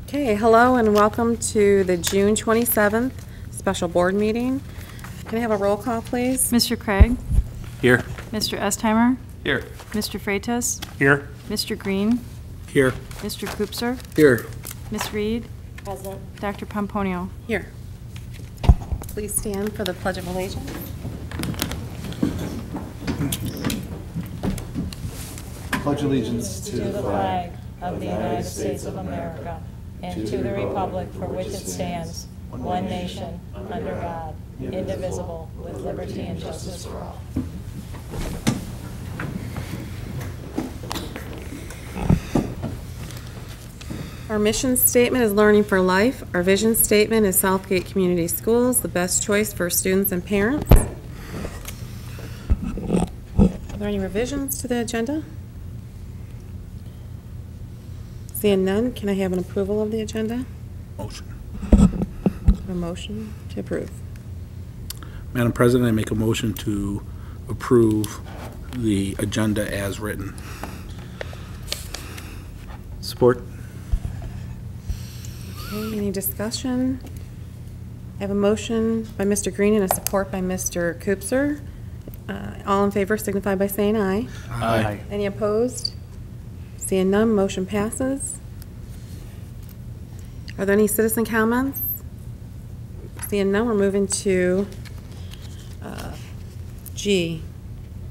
Okay, hello and welcome to the June 27th special board meeting. Can I have a roll call, please? Mr. Craig? Here. Mr. Estheimer? Here. Mr. Freitas? Here. Mr. Green? Here. Mr. Koopser? Here. Ms. Reed? Present. Dr. Pomponio? Here. Please stand for the Pledge of Allegiance. Pledge allegiance to the flag of the United States of America and to the republic for which it stands, one nation, under God, indivisible, with liberty and justice for all. Our mission statement is learning for life. Our vision statement is Southgate Community Schools, the best choice for students and parents. Are there any revisions to the agenda? Seeing none, can I have an approval of the agenda? Motion. A motion to approve. Madam President, I make a motion to approve the agenda as written. Support. Okay, any discussion? I have a motion by Mr. Green and a support by Mr. Koopser. All in favor signify by saying aye. Aye. Any opposed? Seeing none, motion passes. Are there any citizen comments? Seeing none, we're moving to G,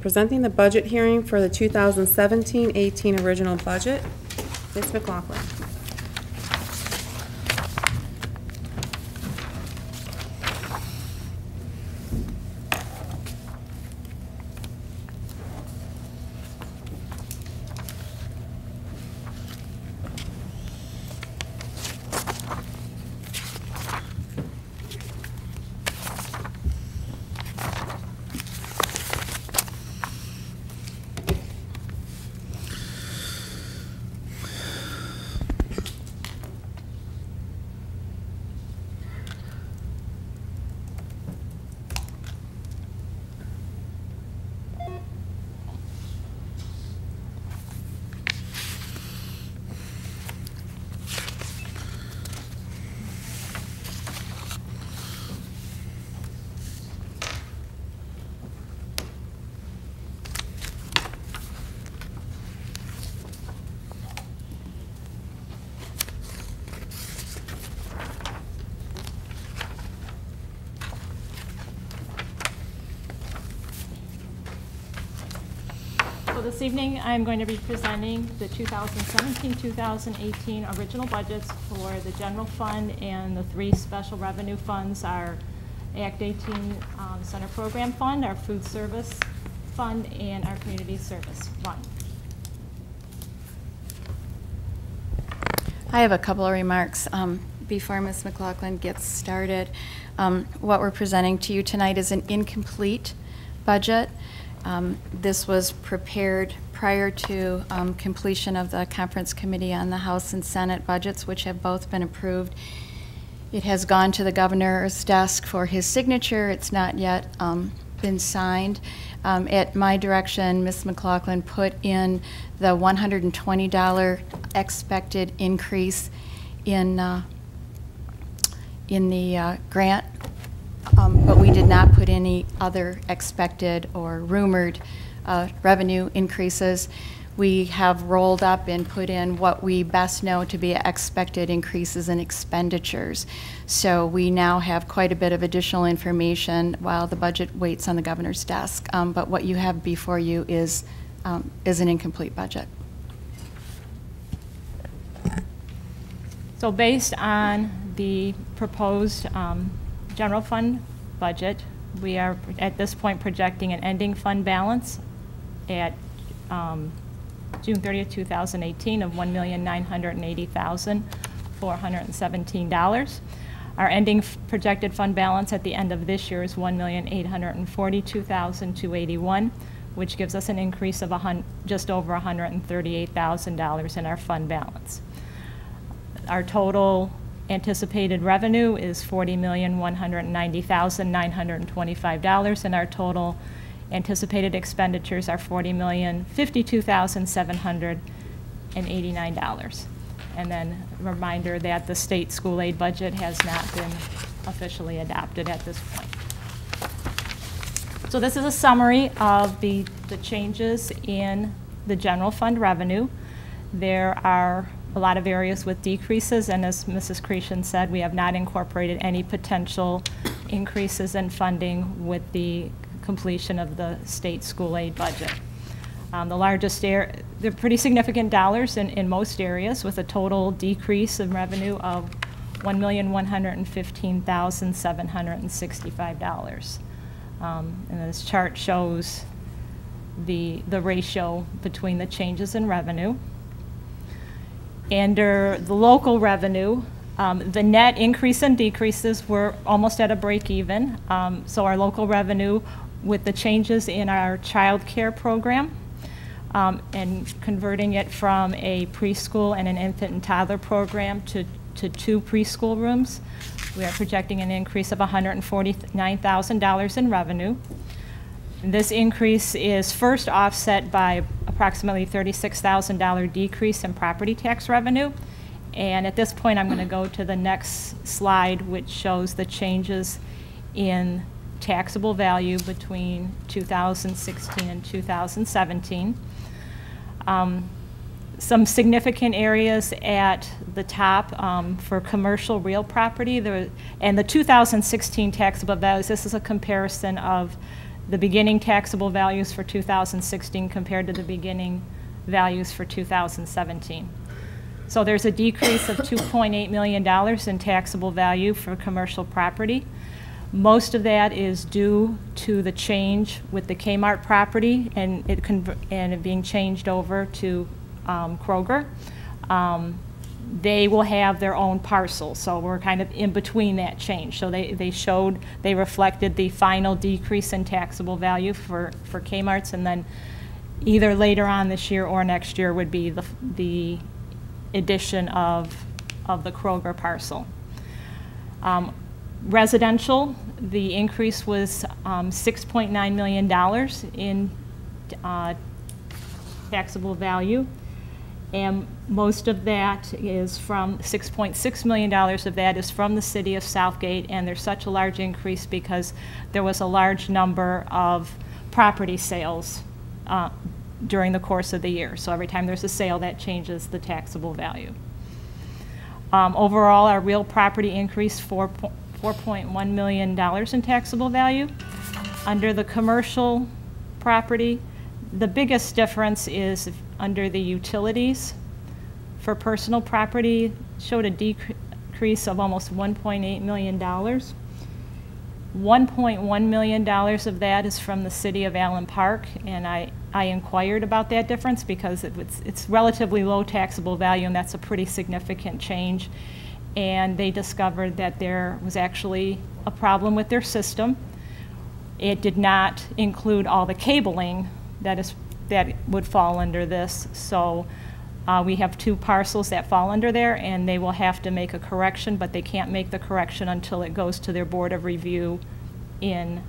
presenting the budget hearing for the 2017-18 original budget. Ms. McLaughlin. So this evening, I'm going to be presenting the 2017-2018 original budgets for the general fund and the three special revenue funds, our Act 18 Center Program Fund, our Food Service Fund, and our Community Service Fund. I have a couple of remarks before Ms. McLaughlin gets started. What we're presenting to you tonight is an incomplete budget. This was prepared prior to completion of the conference committee on the House and Senate budgets, which have both been approved. It has gone to the governor's desk for his signature. It's not yet been signed. At my direction, Ms. McLaughlin put in the $120 expected increase in the grant. But we did not put any other expected or rumored revenue increases. We have rolled up and put in what we best know to be expected increases in expenditures. So we now have quite a bit of additional information while the budget waits on the governor's desk. But what you have before you is an incomplete budget. So based on the proposed general fund budget, we are at this point projecting an ending fund balance at June 30th, 2018 of $1,980,417. Our ending projected fund balance at the end of this year is $1,842,281, which gives us an increase of just over $138,000 in our fund balance. Our total anticipated revenue is $40,190,925, and our total anticipated expenditures are $40,052,789. And then a reminder that the state school aid budget has not been officially adopted at this point. So this is a summary of the changes in the general fund revenue. There are a lot of areas with decreases, and as Mrs. Cretion said, we have not incorporated any potential increases in funding with the completion of the state school aid budget. The largest they're pretty significant dollars in most areas, with a total decrease in revenue of $1,115,765. And this chart shows the ratio between the changes in revenue. Under the local revenue, the net increase and decreases were almost at a break even. So our local revenue, with the changes in our child care program, and converting it from a preschool and an infant and toddler program to 2 preschool rooms, we are projecting an increase of $149,000 in revenue. And this increase is first offset by approximately $36,000 decrease in property tax revenue. And at this point, I'm going to go to the next slide, which shows the changes in taxable value between 2016 and 2017. Some significant areas at the top for commercial real property, and the 2016 taxable values, this is a comparison of the beginning taxable values for 2016 compared to the beginning values for 2017. So there's a decrease of $2.8 million in taxable value for commercial property. Most of that is due to the change with the Kmart property and it being changed over to Kroger. They will have their own parcel, so we're kind of in between that change. So they reflected the final decrease in taxable value for Kmart's, and then either later on this year or next year would be the addition of the Kroger parcel. Residential, the increase was $6.9 million in taxable value, and most of that is from $6.6 million of that is from the city of Southgate, and there's such a large increase because there was a large number of property sales during the course of the year. So every time there's a sale, that changes the taxable value. Overall, our real property increased $4.1 million in taxable value. Under the commercial property, the biggest difference is under the utilities. For personal property, showed a decrease of almost $1.8 million. $1.1 million of that is from the city of Allen Park, and I inquired about that difference because it's relatively low taxable value, and that's a pretty significant change. And they discovered that there was actually a problem with their system. It did not include all the cabling that would fall under this. So we have 2 parcels that fall under there, and they will have to make a correction, but they can't make the correction until it goes to their Board of Review in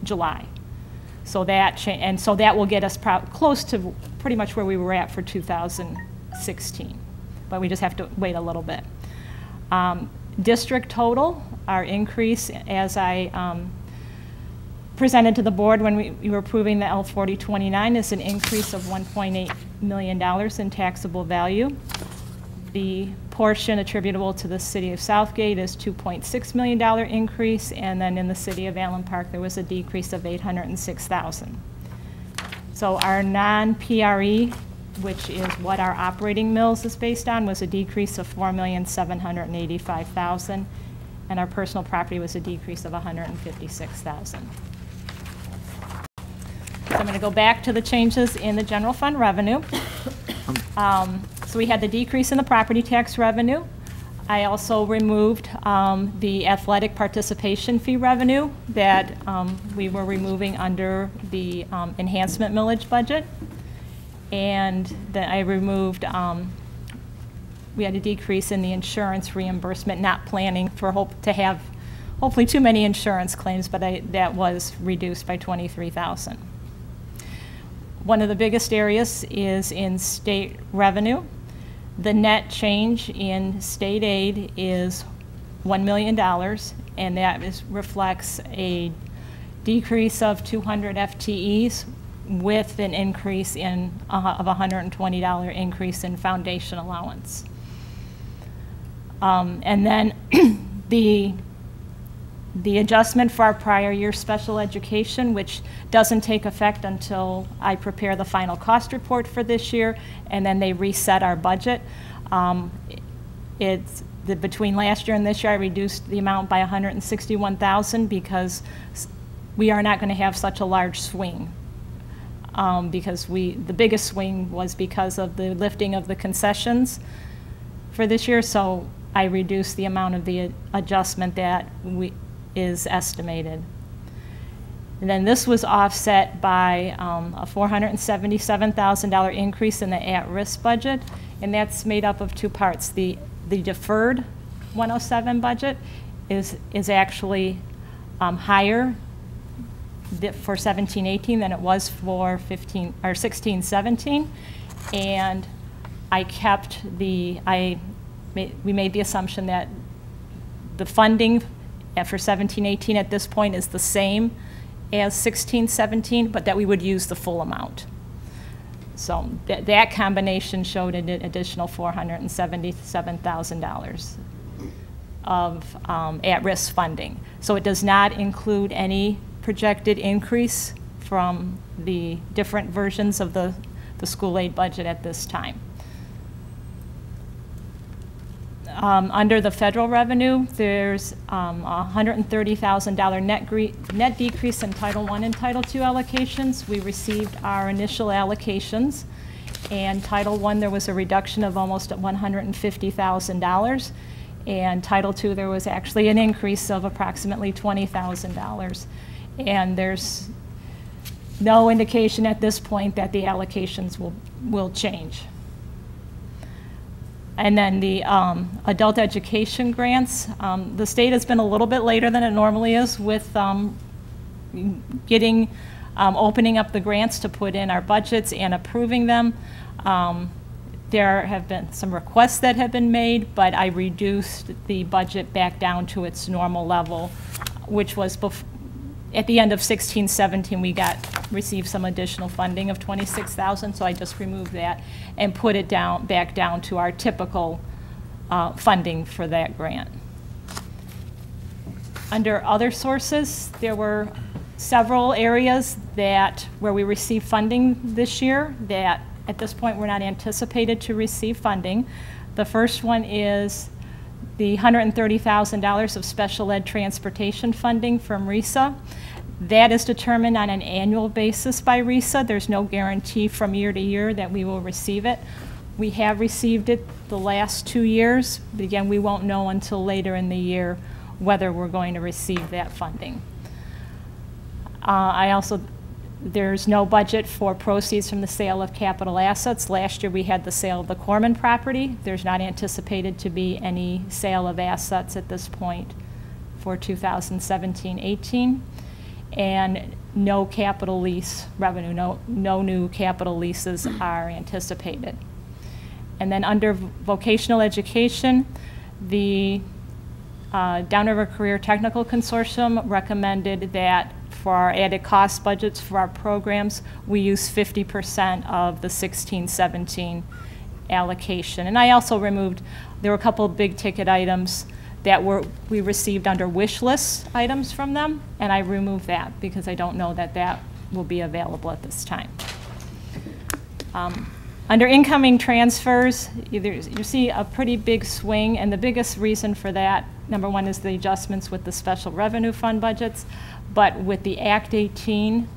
July. So that will get us close to pretty much where we were at for 2016, but we just have to wait a little bit. District total, our increase, as I presented to the board when we were approving the L4029, is an increase of $1.8 million in taxable value. The portion attributable to the city of Southgate is $2.6 million increase, and then in the city of Allen Park there was a decrease of $806,000. So our non-PRE, which is what our operating mills is based on, was a decrease of $4,785,000, and our personal property was a decrease of $156,000. So I'm going to go back to the changes in the general fund revenue. So we had the decrease in the property tax revenue. I also removed the athletic participation fee revenue that we were removing under the enhancement millage budget. And then I removed, we had a decrease in the insurance reimbursement, not planning to have hopefully too many insurance claims, but that was reduced by $23,000. One of the biggest areas is in state revenue. The net change in state aid is $1 million, and that reflects a decrease of 200 FTEs with an increase of $120 increase in foundation allowance. And then the adjustment for our prior year special education, which doesn't take effect until I prepare the final cost report for this year, and then they reset our budget. Between last year and this year, I reduced the amount by $161,000 because we are not going to have such a large swing. Because the biggest swing was because of the lifting of the concessions for this year, so I reduced the amount of the adjustment that is estimated. And then this was offset by a $477,000 increase in the at-risk budget, and that's made up of two parts. The deferred 107 budget is actually higher for 17-18 than it was for 16-17, and I kept we made the assumption that the funding for 17-18 at this point is the same as 16-17, but that we would use the full amount. So that combination showed an additional $477,000 of at-risk funding. So it does not include any projected increase from the different versions of the school aid budget at this time. Under the federal revenue, there's a $130,000 net decrease in Title I and Title II allocations. We received our initial allocations, and Title I there was a reduction of almost $150,000, and Title II there was actually an increase of approximately $20,000. And there's no indication at this point that the allocations will change. And then the adult education grants, the state has been a little bit later than it normally is with opening up the grants to put in our budgets and approving them. There have been some requests that have been made, but I reduced the budget back down to its normal level, which was at the end of 16-17, we received some additional funding of $26,000, so I just removed that and put it back down to our typical funding for that grant. Under other sources, there were several areas where we received funding this year that at this point we're not anticipated to receive funding. The first one is the $130,000 of special ed transportation funding from RESA. That is determined on an annual basis by RESA. There's no guarantee from year to year that we will receive it. We have received it the last 2 years, but again, we won't know until later in the year whether we're going to receive that funding. There's no budget for proceeds from the sale of capital assets. Last year we had the sale of the Corman property. There's not anticipated to be any sale of assets at this point for 2017-18. And no capital lease revenue, no new capital leases are anticipated. And then under vocational education, the Downriver Career Technical Consortium recommended that for our added cost budgets for our programs, we use 50% of the 16-17 allocation. And I also removed, there were a couple of big ticket items that we received under wish list items from them, and I removed that because I don't know that will be available at this time. Under incoming transfers, you see a pretty big swing, and the biggest reason for that, number one, is the adjustments with the special revenue fund budgets, but with the Act 18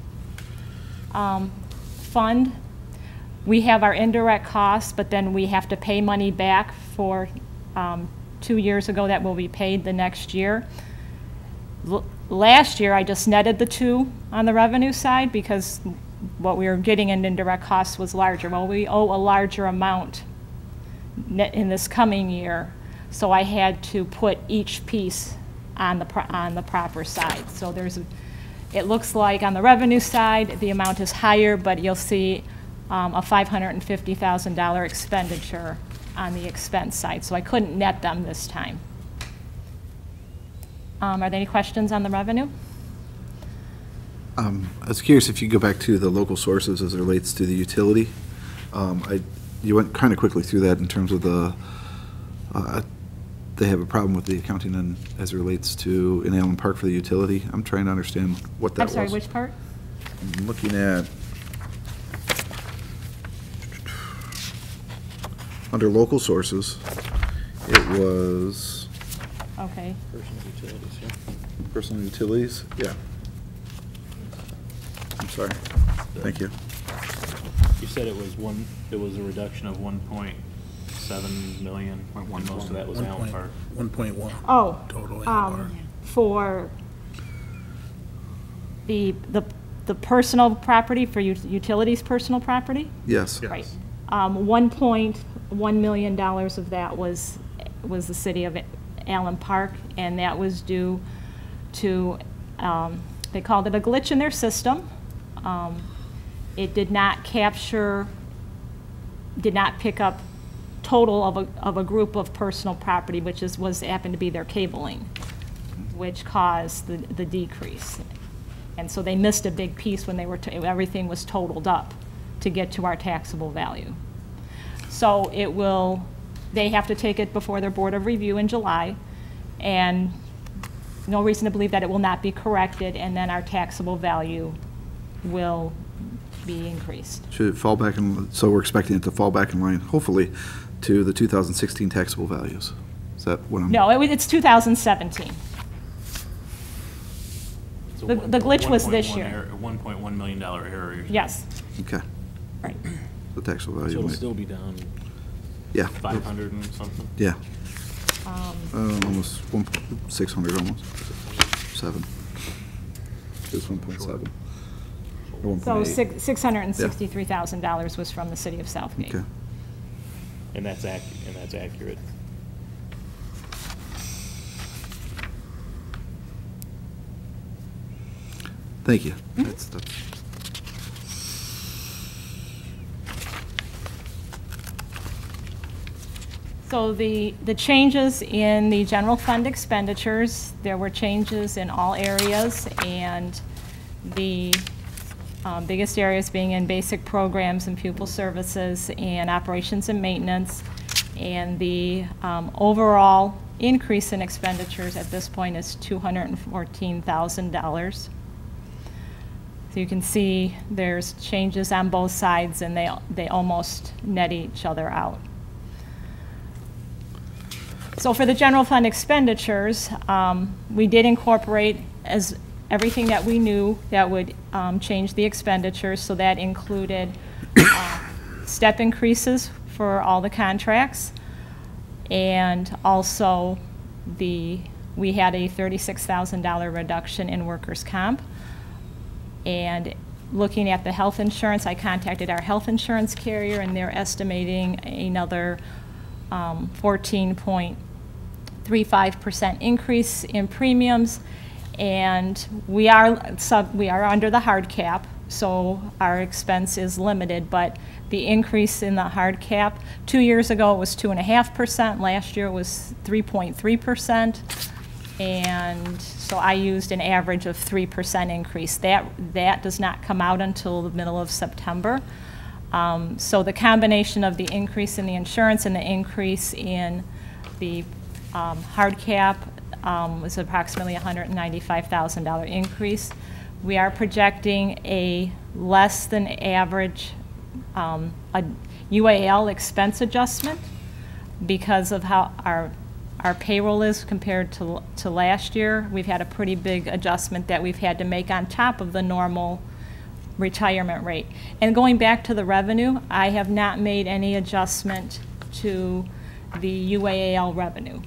fund, we have our indirect costs, but then we have to pay money back for 2 years ago that will be paid the next year. Last year, I just netted the two on the revenue side because what we were getting in indirect costs was larger. Well, we owe a larger amount in this coming year, so I had to put each piece on the proper side. So it looks like on the revenue side, the amount is higher, but you'll see a $550,000 expenditure on the expense side, so I couldn't net them this time. Are there any questions on the revenue? I was curious if you go back to the local sources as it relates to the utility. You went kind of quickly through that in terms of the, they have a problem with the accounting and as it relates to in Allen Park for the utility. I'm trying to understand what that I'm was. sorry, which part? I'm looking at, under local sources, it was Okay. Personal utilities, yeah. personal utilities, yeah. I'm sorry, thank you. You said it was a reduction of 1.7 million, and most of that was Allen Park. 1.1. Oh, Total Allen Park. for the personal property, for utilities personal property? Yes. Right. $1.1 million of that was the city of Allen Park, and that was due to, they called it a glitch in their system. It did not pick up total of a group of personal property, which happened to be their cabling, which caused the decrease. And so they missed a big piece when everything was totaled up to get to our taxable value. So they have to take it before their Board of Review in July, and no reason to believe that it will not be corrected, and then our taxable value will be increased. Should it fall back in, so we're expecting it to fall back in line, hopefully, to the 2016 taxable values? Is that what I'm? No, it's 2017. It's a The glitch was this 1.1 year. error- $1.1 million error. you're saying. Yes, Okay, right. the taxable So value it'll might, still be down yeah. 500 and something? Yeah. Almost 600 almost. 7. It's 1.7. Or So 1.8. $663,000 was from the city of Southgate. Okay. And that's accurate. Thank you. Mm-hmm. That's. So the changes in the general fund expenditures, there were changes in all areas, and the biggest areas being in basic programs and pupil services and operations and maintenance. And the overall increase in expenditures at this point is $214,000. So you can see there's changes on both sides, and they almost net each other out. So for the general fund expenditures, we did incorporate as everything that we knew that would change the expenditures. So that included step increases for all the contracts, and also we had a $36,000 reduction in workers' comp. And looking at the health insurance, I contacted our health insurance carrier, and they're estimating another 14.35% increase in premiums. And we are under the hard cap, so our expense is limited, but the increase in the hard cap, 2 years ago it was 2.5%, last year it was 3.3%, and so I used an average of 3% increase. That does not come out until the middle of September. So the combination of the increase in the insurance and the increase in the hard cap was approximately $195,000 increase. We are projecting a less than average a UAL expense adjustment because of how our payroll is compared to last year. We've had a pretty big adjustment that we've had to make on top of the normal retirement rate. And going back to the revenue, I have not made any adjustment to the UAL revenue.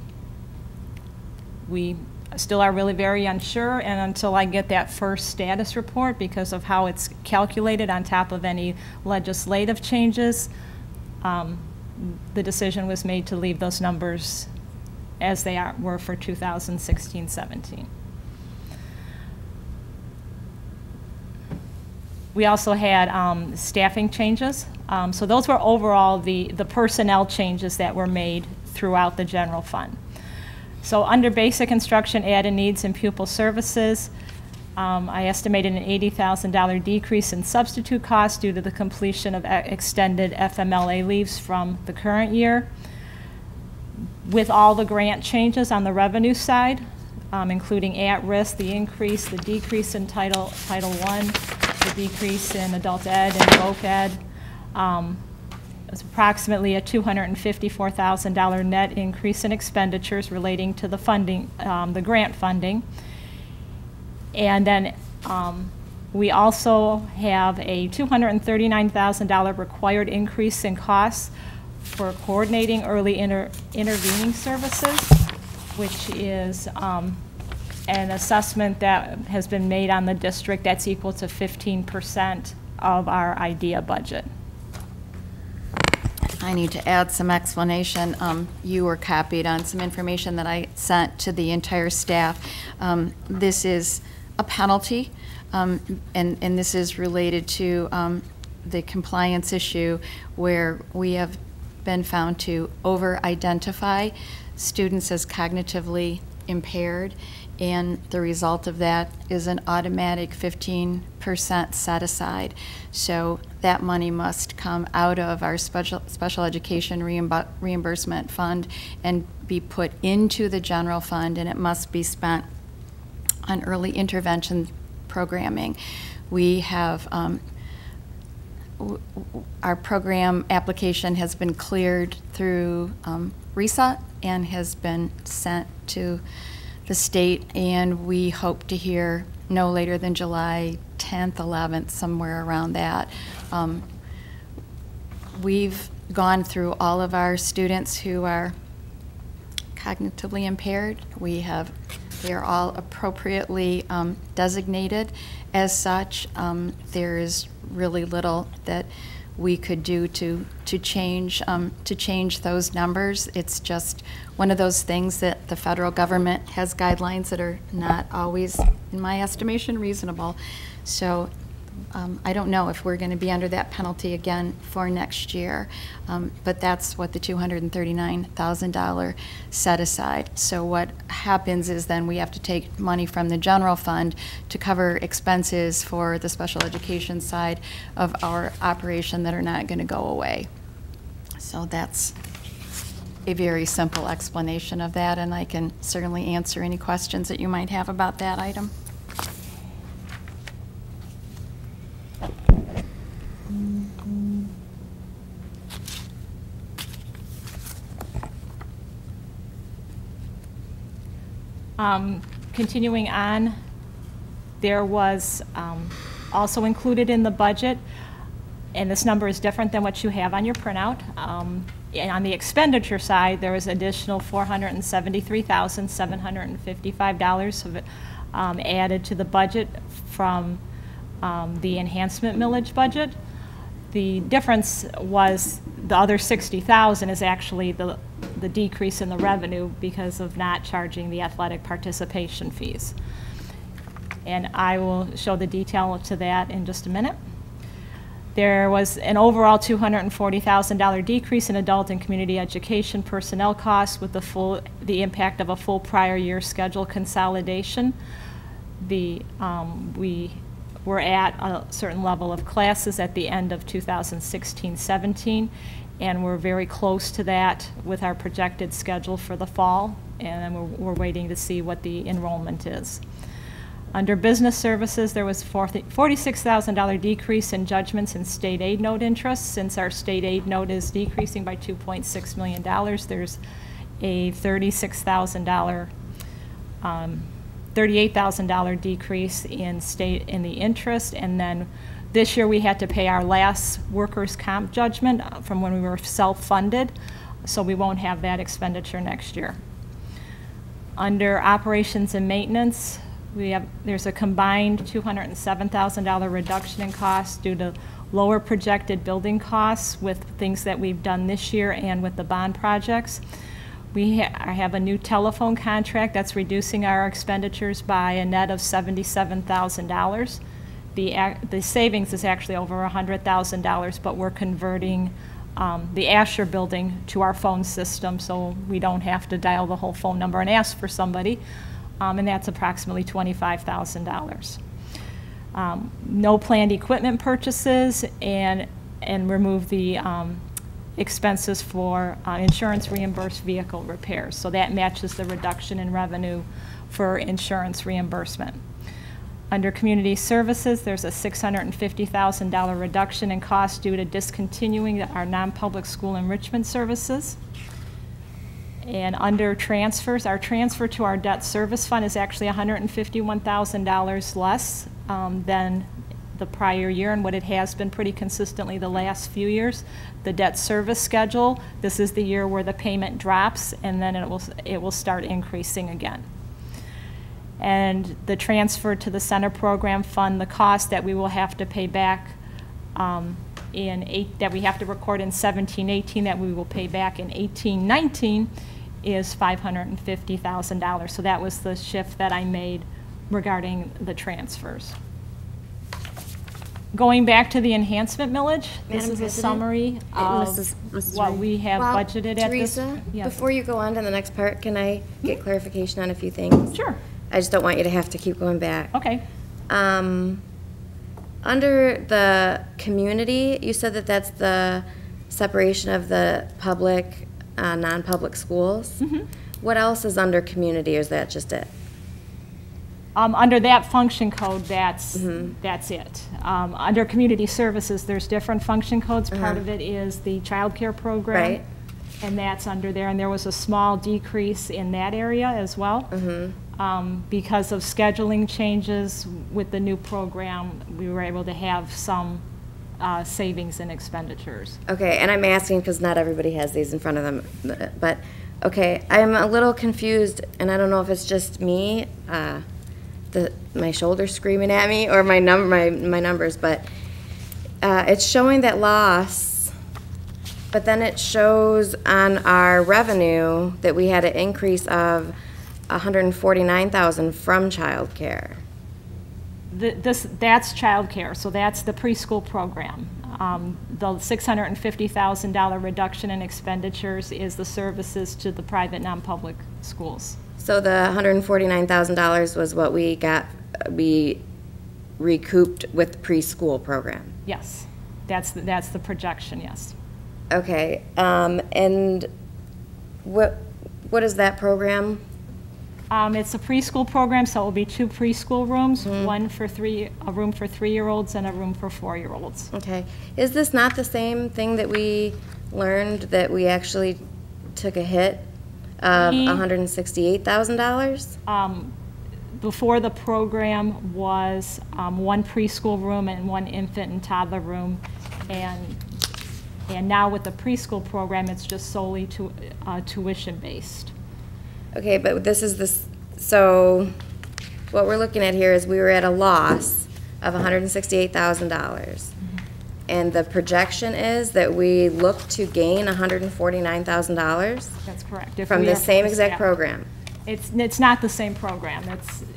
We still are really very unsure, and until I get that first status report, because of how it's calculated on top of any legislative changes, the decision was made to leave those numbers as they were for 2016-17. We also had staffing changes. So those were overall the personnel changes that were made throughout the general fund. So under basic instruction, added needs and pupil services, I estimated an $80,000 decrease in substitute costs due to the completion of extended FMLA leaves from the current year. With all the grant changes on the revenue side, including at-risk, the increase, the decrease in Title I, the decrease in adult ed and voc ed, it's approximately a $254,000 net increase in expenditures relating to the funding, the grant funding. And then we also have a $239,000 required increase in costs for coordinating early intervening services, which is an assessment that has been made on the district that's equal to 15% of our IDEA budget. I need to add some explanation. You were copied on some information that I sent to the entire staff. This is a penalty, and this is related to the compliance issue where we have been found to over-identify students as cognitively impaired, and the result of that is an automatic 15% set aside. So that money must come out of our special education reimbursement fund and be put into the general fund, and it must be spent on early intervention programming. We have our program application has been cleared through RESA and has been sent to the state, and we hope to hear no later than July 10th, 11th, somewhere around that. We've gone through all of our students who are cognitively impaired. They are all appropriately designated as such. There is really little that we could do to change those numbers. It's just one of those things that the federal government has guidelines that are not always, in my estimation, reasonable. So I don't know if we're going to be under that penalty again for next year, but that's what the $239,000 set aside. So what happens is then we have to take money from the general fund to cover expenses for the special education side of our operation that are not going to go away. So that's a very simple explanation of that, and I can certainly answer any questions that you might have about that item. Continuing on, there was also included in the budget, and this number is different than what you have on your printout. And on the expenditure side, there was additional $473,755 added to the budget from the enhancement millage budget. The difference was the other $60,000 is actually the decrease in the revenue because of not charging the athletic participation fees. And I will show the detail to that in just a minute. There was an overall $240,000 decrease in adult and community education personnel costs with the impact of a full prior year schedule consolidation. We were at a certain level of classes at the end of 2016-17, and we're very close to that with our projected schedule for the fall, and we're waiting to see what the enrollment is. Under business services, there was $46,000 decrease in judgments and state aid note interest. Since our state aid note is decreasing by $2.6 million, there's a $38,000 decrease in the interest, and then this year we had to pay our last workers' comp judgment from when we were self-funded, so we won't have that expenditure next year. Under operations and maintenance, there's a combined $207,000 reduction in costs due to lower projected building costs with things that we've done this year and with the bond projects. We have a new telephone contract that's reducing our expenditures by a net of $77,000. The savings is actually over $100,000, but we're converting the Asher building to our phone system, so we don't have to dial the whole phone number and ask for somebody, and that's approximately $25,000. No planned equipment purchases, and remove the expenses for insurance reimbursed vehicle repairs. So that matches the reduction in revenue for insurance reimbursement. Under community services, there's a $650,000 reduction in cost due to discontinuing our non-public school enrichment services. And under transfers, our transfer to our debt service fund is actually $151,000 less than the prior year, and what it has been pretty consistently the last few years. The debt service schedule, this is the year where the payment drops, and then it will start increasing again. And the transfer to the center program fund, the cost that we will have to pay back that we have to record in 17-18 that we will pay back in 18-19 is $550,000. So that was the shift that I made regarding the transfers. Going back to the enhancement millage, this is a summary of Mrs. what Ray. we have budgeted at this. Teresa, Yes. before you go on to the next part, can I get clarification on a few things? Sure. I just don't want you to have to keep going back. Okay. Under the community, you said that that's the separation of the public, non-public schools. What else is under community, or is that just it? Under that function code, that's it. Under community services, there's different function codes. Part of it is the child care program. Right. And that's under there, and there was a small decrease in that area as well. Because of scheduling changes with the new program, we were able to have some savings in expenditures. Okay, and I'm asking because not everybody has these in front of them, but, okay, I'm a little confused, and I don't know if it's just me, my shoulder screaming at me, or my numbers, but it's showing that loss, but then it shows on our revenue that we had an increase of $149,000 from childcare. That's child care, so that's the preschool program. The $650,000 reduction in expenditures is the services to the private non-public schools. So the $149,000 was what we recouped with the preschool program? Yes, that's the projection, yes. Okay, and what is that program? It's a preschool program, so it will be 2 preschool rooms, a room for 3-year-olds and a room for 4-year-olds. Okay, is this not the same thing that we learned that we actually took a hit of $168,000? Before the program was 1 preschool room and 1 infant and toddler room, and now with the preschool program, it's just solely tuition-based. Okay, but so what we're looking at here is we were at a loss of $168,000. And the projection is that we look to gain $149,000 That's correct. from the same exact program. It's not the same program.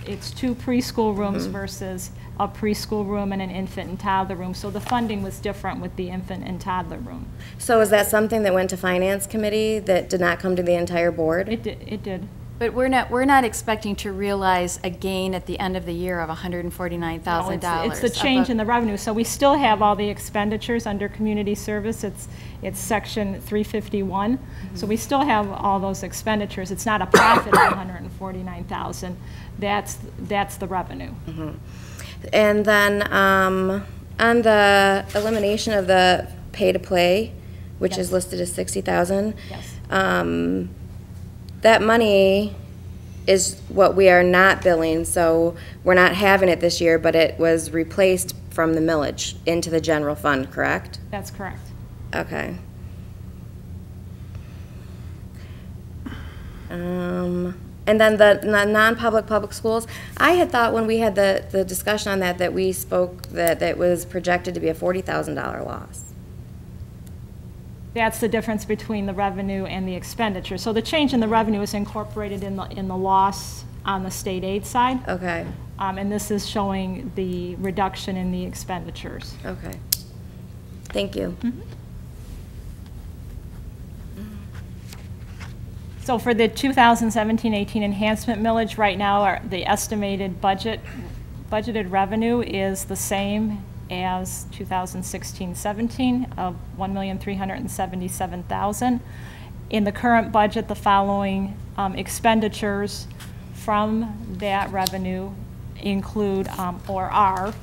It's 2 preschool rooms versus a preschool room and an infant and toddler room. So the funding was different with the infant and toddler room. So is that something that went to Finance Committee that did not come to the entire board? It did. But we're not expecting to realize a gain at the end of the year of $149,000. No, it's the change in the revenue. So we still have all the expenditures under community service. It's section 351. So we still have all those expenditures. It's not a profit of $149,000. That's the revenue. And then on the elimination of the pay-to-play, which is listed as $60,000. Yes. That money is what we are not billing, so we're not having it this year, but it was replaced from the millage into the general fund, correct? That's correct. Okay. And then the non-public public schools, I had thought when we had the discussion on that we spoke that it was projected to be a $40,000 loss. That's the difference between the revenue and the expenditure. So the change in the revenue is incorporated in the loss on the state aid side. Okay. And this is showing the reduction in the expenditures. Okay. Thank you. So for the 2017-18 enhancement millage, right now, the estimated budgeted revenue is the same as 2016-17 of $1,377,000. In the current budget, the following expenditures from that revenue include, or are,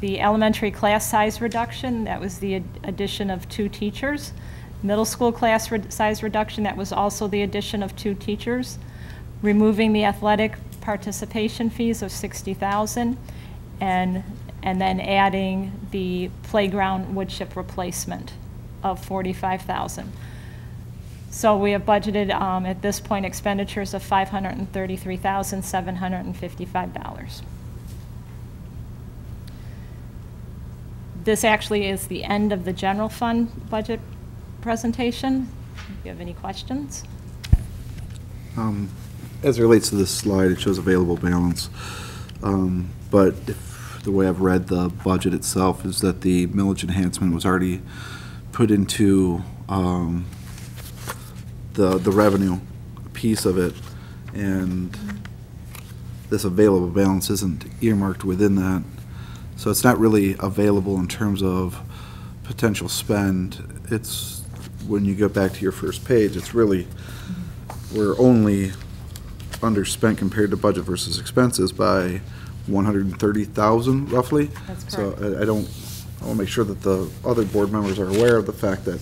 the elementary class size reduction, that was the addition of 2 teachers. Middle school class size reduction, that was also the addition of 2 teachers. Removing the athletic participation fees of $60,000, and then adding the playground wood chip replacement of $45,000. So we have budgeted at this point expenditures of $533,755. This actually is the end of the general fund budget presentation. Do you have any questions? As it relates to this slide, it shows available balance. But if the way I've read the budget itself is that the millage enhancement was already put into the revenue piece of it, and this available balance isn't earmarked within that. So it's not really available in terms of potential spend. It's, when you go back to your first page, it's really, we're only underspent compared to budget versus expenses by 130,000 roughly. That's correct. So I want to make sure that the other board members are aware of the fact that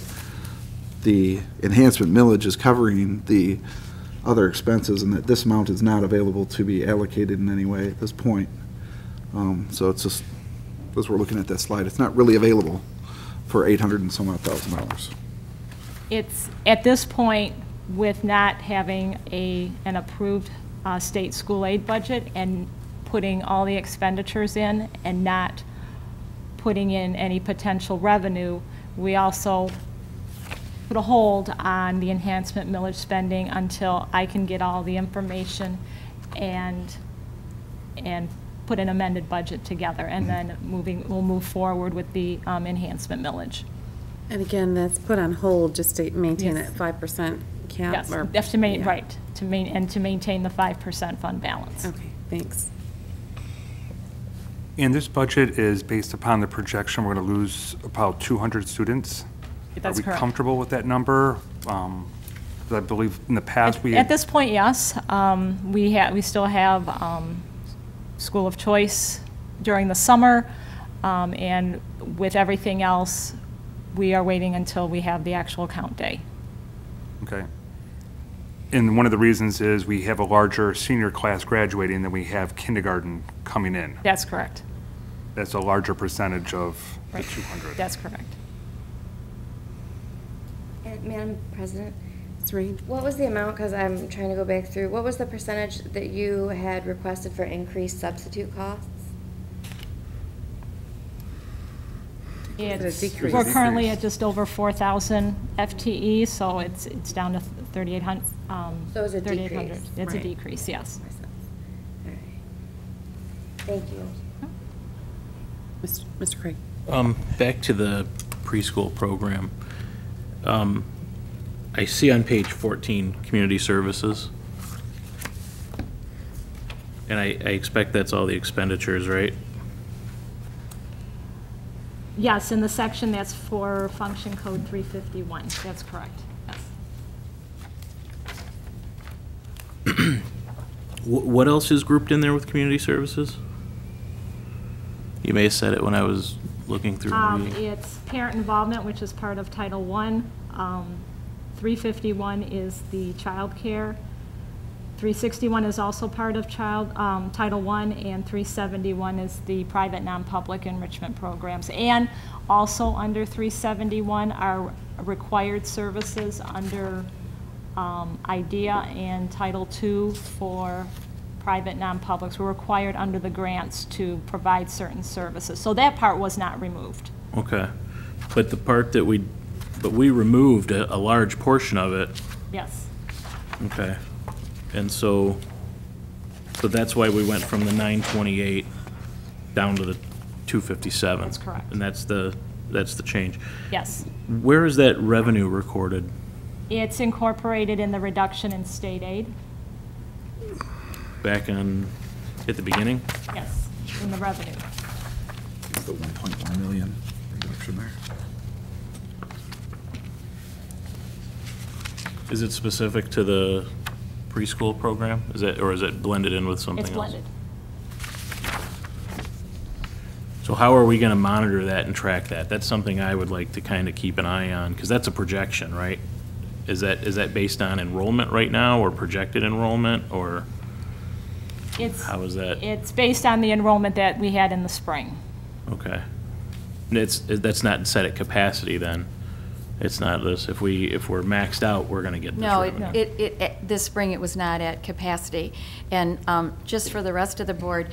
the enhancement millage is covering the other expenses, and that this amount is not available to be allocated in any way at this point. So it's just, as we're looking at that slide, it's not really available for $800 and some odd $1,000. It's, at this point, with not having an approved state school aid budget and putting all the expenditures in and not putting in any potential revenue, we also put a hold on the enhancement millage spending until I can get all the information and put an amended budget together, and then we'll move forward with the enhancement millage. And again, that's put on hold just to maintain Yes. that 5% cap? Yes, or- have to yeah. right, to maintain the 5% fund balance. Okay, thanks. And this budget is based upon the projection we're going to lose about 200 students. That's Are we correct. comfortable with that number? 'Cause I believe in the past we At this point, yes. We still have school of choice during the summer, and with everything else, we are waiting until we have the actual count day. Okay. And one of the reasons is we have a larger senior class graduating than we have kindergarten coming in. That's correct. That's a larger percentage of the Right. 200. That's correct. Madam President, 3. what was the amount, because I'm trying to go back through, what was the percentage that you had requested for increased substitute costs? It's, decrease. we're currently at just over 4,000 FTE, so it's down to 3,800. So it's a 3,800. decrease. It's a Right. decrease, yes. All right. Thank you. Mr. Craig? Back to the preschool program. I see on page 14, community services. And I expect that's all the expenditures, right? Yes, in the section that's for function code 351. That's correct, yes. What else is grouped in there with community services? You may have said it when I was looking through the reading. It's parent involvement, which is part of Title I. 351 is the child care. 361 is also part of Title I, and 371 is the private non-public enrichment programs. And also under 371 are required services under IDEA and Title II for private non-publics. We're required under the grants to provide certain services. So that part was not removed. Okay. But the part that we removed a large portion of it. Yes. Okay. And so So that's why we went from the 928 down to the 257. That's correct. And that's the change. Yes. Where is that revenue recorded? It's incorporated in the reduction in state aid. Back at the beginning? Yes, in the revenue. The 1.1 million reduction there. Is it specific to the preschool program? Or is it blended in with something else? It's blended. So how are we gonna monitor that and track that? That's something I would like to kind of keep an eye on, because that's a projection, right? Is that based on enrollment right now, or projected enrollment, or how is that? It's based on the enrollment that we had in the spring. Okay. And that's not set at capacity then? It's not this, if we're maxed out, we're gonna get this No, revenue. this spring it was not at capacity. And just for the rest of the board,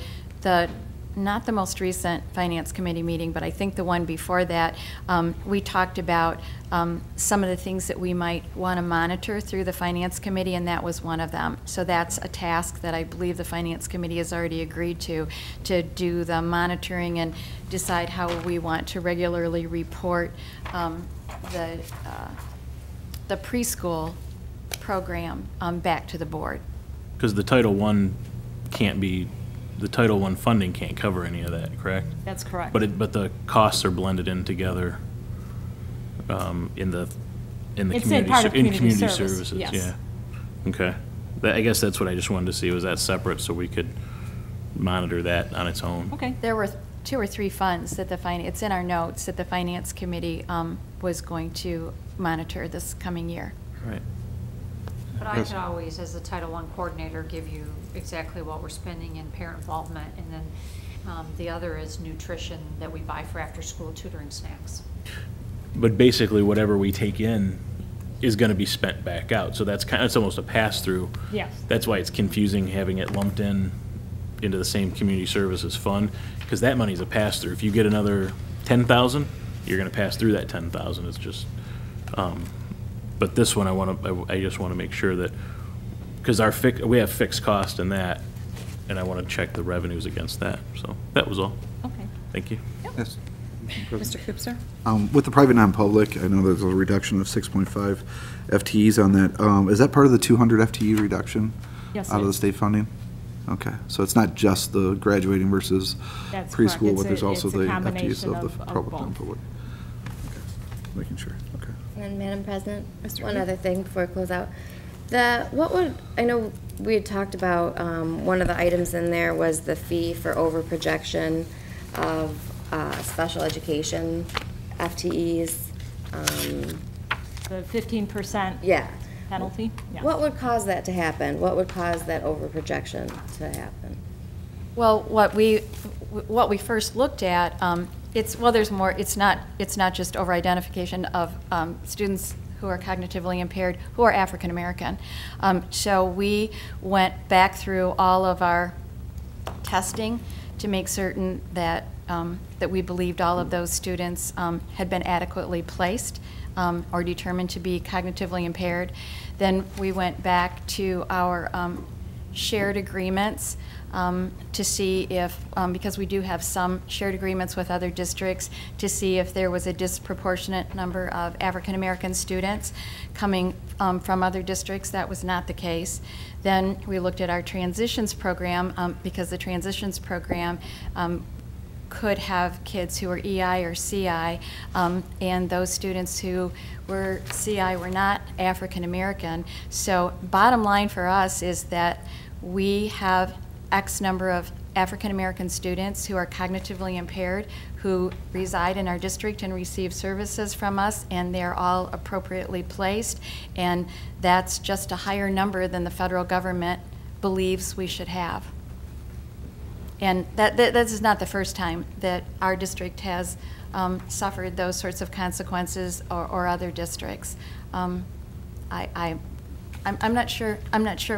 not the most recent Finance Committee meeting, but I think the one before that, we talked about some of the things that we might want to monitor through the Finance Committee, and that was one of them. So that's a task that I believe the Finance Committee has already agreed to do the monitoring and decide how we want to regularly report the preschool program back to the board. Because the Title I the Title I funding can't cover any of that, correct? That's correct. But the costs are blended in together in the It's community part of community services. yes. Yeah. Okay. I guess that's what I just wanted to see, was that separate, so we could monitor that on its own. Okay. There were 2 or 3 funds that it's in our notes that the Finance Committee was going to monitor this coming year. Right. But I could always, as the Title I coordinator, give you exactly what we're spending in parent involvement, and then the other is nutrition that we buy for after-school tutoring snacks. But basically, whatever we take in is going to be spent back out. So it's almost a pass-through. Yes. That's why it's confusing having it lumped into the same community services fund, because that money's a pass-through. If you get another 10,000, you're going to pass through that 10,000. It's just, but this one, I just want to make sure that, because we have fixed cost in that, and I want to check the revenues against that. So that was all. Okay. Thank you. Yes. Mr. Koopser? With the private non-public, I know there's a reduction of 6.5 FTEs on that. Is that part of the 200 FTE reduction? Yes, out it of the is. state funding? Okay, so it's not just the graduating versus That's correct. preschool, It's but there's also it's a the FTEs combination of the public both. non-public. Okay, making sure, okay. And Madam President, Mr. one Reed? other thing before I close out. I know we had talked about, one of the items in there was the fee for over projection of special education FTEs. The 15% Yeah. penalty? Yeah. What would cause that to happen? What would cause that over projection to happen? Well, what we first looked at, there's more. It's not just over identification of students who are cognitively impaired who are African American. So we went back through all of our testing to make certain that that we believed all of those students had been adequately placed or determined to be cognitively impaired. Then we went back to our shared agreements to see if, because we do have some shared agreements with other districts, to see if there was a disproportionate number of African American students coming from other districts. That was not the case. Then we looked at our transitions program, because the transitions program could have kids who were EI or CI, and those students who were CI were not African American. So bottom line for us is that we have X number of African American students who are cognitively impaired who reside in our district and receive services from us, and they're all appropriately placed, and that's just a higher number than the federal government believes we should have. And this is not the first time that our district has suffered those sorts of consequences, or other districts. I'm not sure.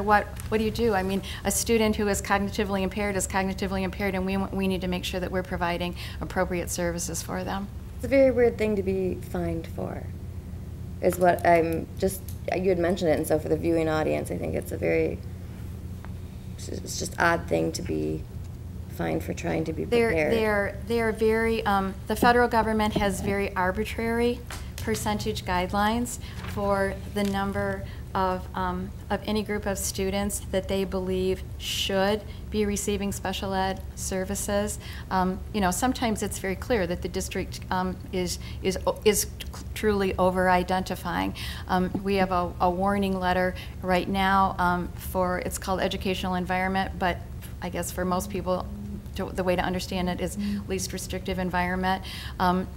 What do you do? I mean, a student who is cognitively impaired is cognitively impaired, and we need to make sure that we're providing appropriate services for them. It's a very weird thing to be fined for, is what you had mentioned it, and so for the viewing audience, I think it's a very It's just odd thing to be fined for trying to be prepared. They're very, the federal government has very arbitrary percentage guidelines for the number of any group of students that they believe should be receiving special ed services. You know, sometimes it's very clear that the district is truly over-identifying. We have a warning letter right now for, it's called educational environment, but I guess for most people, the way to understand it is least restrictive environment. And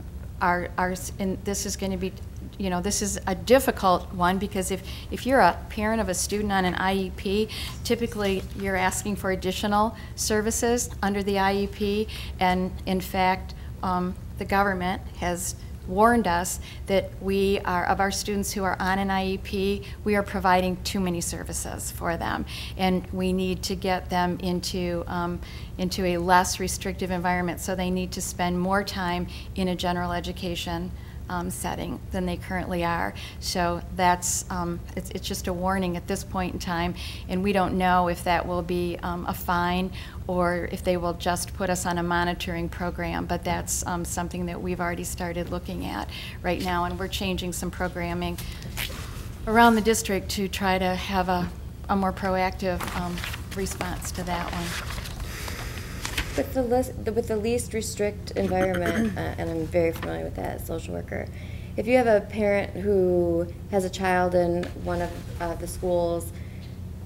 this is going to be, you know, this is a difficult one because if you're a parent of a student on an IEP, typically you're asking for additional services under the IEP, and in fact, the government has warned us that we are, of our students who are on an IEP, we are providing too many services for them, and we need to get them into a less restrictive environment, so they need to spend more time in a general education setting than they currently are. So that's, it's just a warning at this point in time, and we don't know if that will be a fine or if they will just put us on a monitoring program, but that's something that we've already started looking at right now, and we're changing some programming around the district to try to have a more proactive response to that one. With the least restrict environment, and I'm very familiar with that as a social worker, if you have a parent who has a child in one of the schools,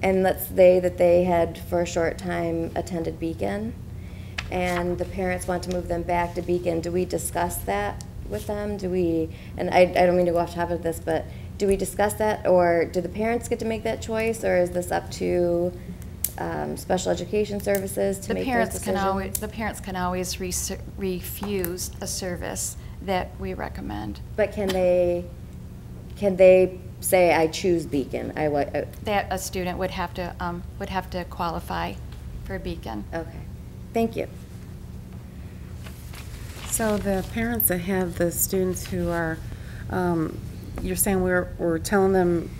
and let's say that they had for a short time attended Beacon, and the parents want to move them back to Beacon, do we discuss that with them? Do we, and I don't mean to go off topic of this, but do we discuss that, or do the parents get to make that choice, or is this up to special education services to make those decisions? The parents can always refuse a service that we recommend. But can they say, I choose Beacon? That a student would have to qualify for Beacon. Okay, thank you. So the parents that have the students who are, you're saying we're telling them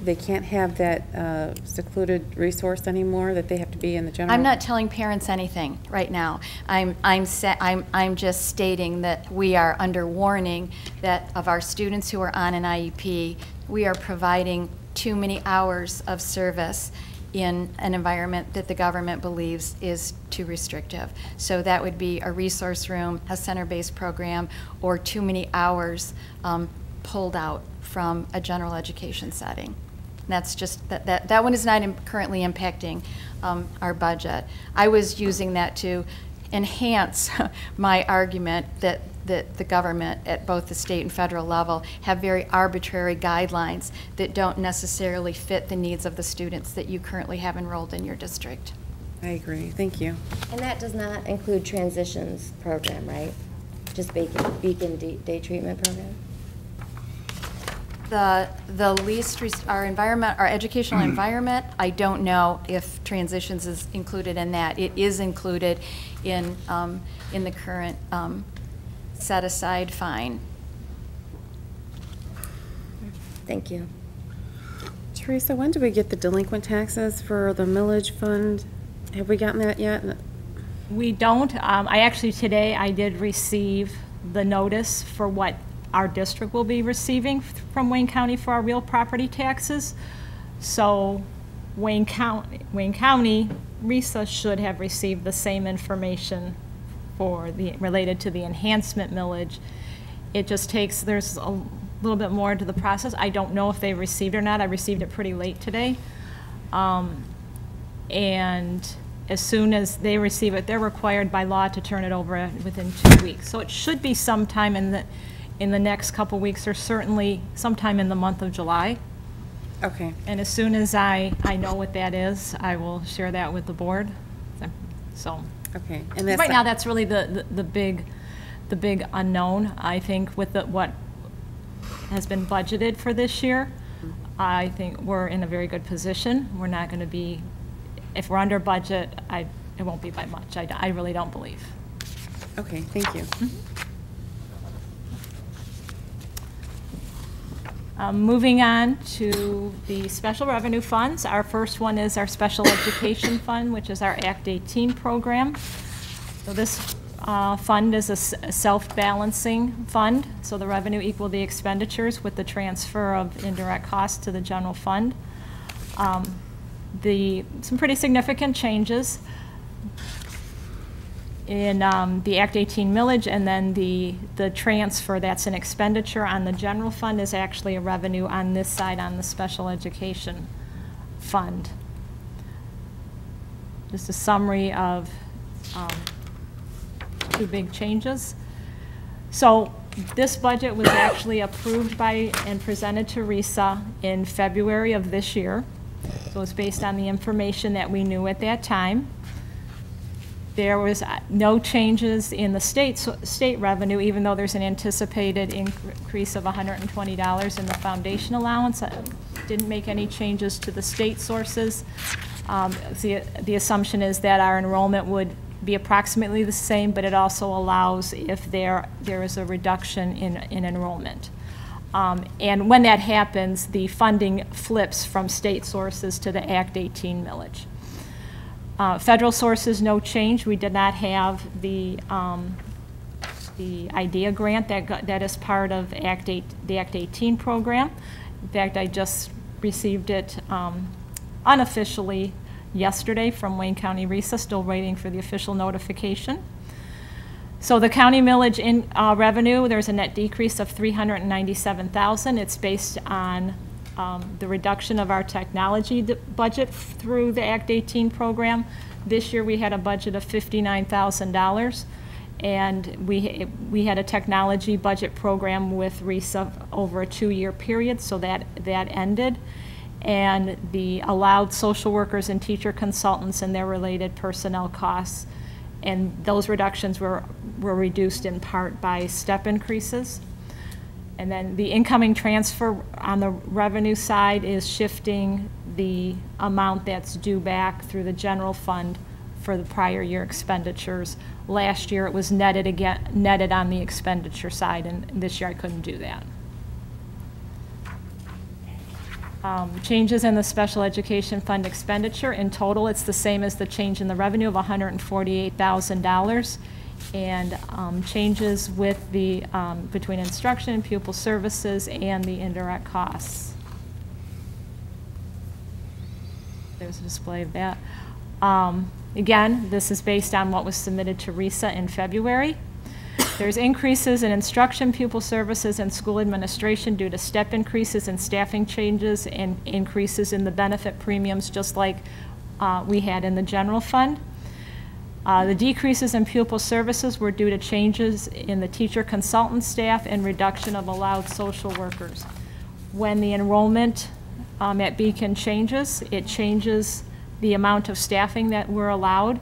they can't have that secluded resource anymore, that they have to be in the general? I'm not telling parents anything right now. I'm just stating that we are under warning that of our students who are on an IEP, we are providing too many hours of service in an environment that the government believes is too restrictive. So that would be a resource room, a center-based program, or too many hours pulled out from a general education setting. That's just, that one is not currently impacting our budget. I was using that to enhance my argument that the government at both the state and federal level have very arbitrary guidelines that don't necessarily fit the needs of the students that you currently have enrolled in your district. I agree. Thank you. And that does not include transitions program, right? Just Beacon day treatment program? The least, our environment, our educational environment, I don't know if transitions is included in that. It is included in the current set-aside fine. Thank you. Teresa, when do we get the delinquent taxes for the millage fund? Have we gotten that yet? We don't. I actually, today, I did receive the notice for what our district will be receiving from Wayne County for our real property taxes. So Wayne County, RISA should have received the same information for related to the enhancement millage. It just takes, there's a little bit more to the process. I don't know if they received it or not. I received it pretty late today. And as soon as they receive it, they're required by law to turn it over within 2 weeks. So it should be sometime in the next couple weeks, or certainly sometime in the month of July. Okay. And as soon as I know what that is, I will share that with the board. So. Okay. And that's right now, that's really the big unknown. I think with what has been budgeted for this year, I think we're in a very good position. We're not going to be, if we're under budget, it won't be by much. I really don't believe. Okay. Thank you. Moving on to the special revenue funds. Our first one is our special education fund, which is our Act 18 program. So this fund is a self-balancing fund, so the revenue equal the expenditures with the transfer of indirect costs to the general fund. Some pretty significant changes in the Act 18 millage, and then the transfer that's an expenditure on the general fund is actually a revenue on this side on the special education fund. Just a summary of two big changes. So this budget was actually approved by and presented to RISA in February of this year. So it's based on the information that we knew at that time. There was no changes in the state revenue, even though there's an anticipated increase of $120 in the foundation allowance. Didn't make any changes to the state sources. The assumption is that our enrollment would be approximately the same, but it also allows if there is a reduction in enrollment. And when that happens, the funding flips from state sources to the Act 18 millage. Federal sources, no change. We did not have the IDEA grant that is part of the Act 18 program. In fact, I just received it unofficially yesterday from Wayne County RISA, still waiting for the official notification. So the county millage in revenue, there's a net decrease of $397,000. It's based on the reduction of our technology budget through the Act 18 program. This year we had a budget of $59,000, and we had a technology budget program with RISA over a 2-year period, so that ended. And the allowed social workers and teacher consultants and their related personnel costs, and those reductions were reduced in part by step increases. And then the incoming transfer on the revenue side is shifting the amount that's due back through the general fund for the prior year expenditures. Last year it was netted on the expenditure side, and this year I couldn't do that. Changes in the special education fund expenditure. In total, it's the same as the change in the revenue of $148,000. And changes with the between instruction, pupil services, and the indirect costs. There's a display of that. Again, this is based on what was submitted to RISA in February. There's increases in instruction, pupil services, and school administration due to step increases in staffing changes and increases in the benefit premiums, just like we had in the general fund. The decreases in pupil services were due to changes in the teacher consultant staff and reduction of allowed social workers. When the enrollment at Beacon changes, it changes the amount of staffing that we're allowed.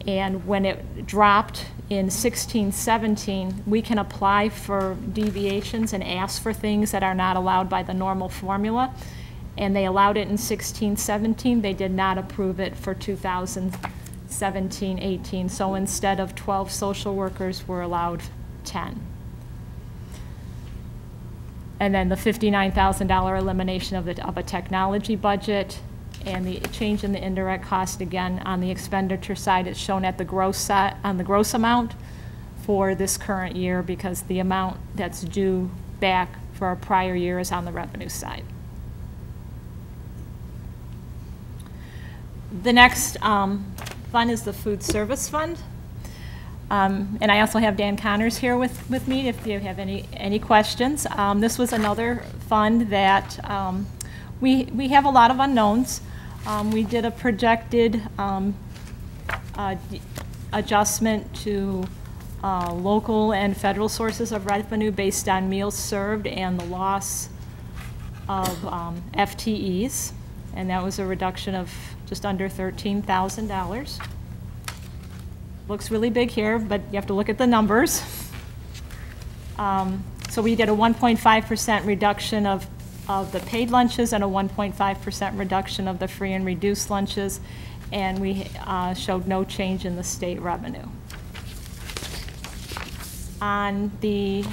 And when it dropped in 16-17, we can apply for deviations and ask for things that are not allowed by the normal formula. And they allowed it in 16-17. They did not approve it for 2017-18. So instead of 12 social workers, we're allowed 10. And then the $59,000 elimination of a technology budget, and the change in the indirect cost, again, on the expenditure side, it's shown at the gross on the gross amount for this current year, because the amount that's due back for a prior year is on the revenue side. The next fund is the food service fund. And I also have Dan Connors here with me if you have any questions. This was another fund that we have a lot of unknowns. We did a projected adjustment to local and federal sources of revenue based on meals served and the loss of FTEs, and that was a reduction of just under $13,000. Looks really big here, but you have to look at the numbers. So we did a 1.5% reduction of the paid lunches and a 1.5% reduction of the free and reduced lunches, and we showed no change in the state revenue. On the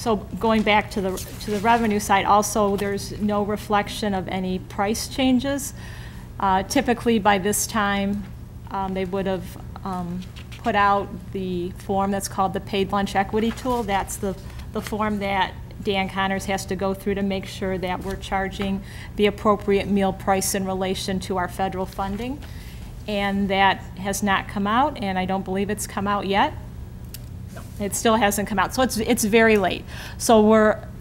So going back to the revenue side, also there's no reflection of any price changes. Typically by this time, they would have put out the form that's called the Paid Lunch Equity Tool. That's the form that Dan Connors has to go through to make sure that we're charging the appropriate meal price in relation to our federal funding. And that has not come out, and I don't believe it's come out yet. It still hasn't come out, so it's very late. So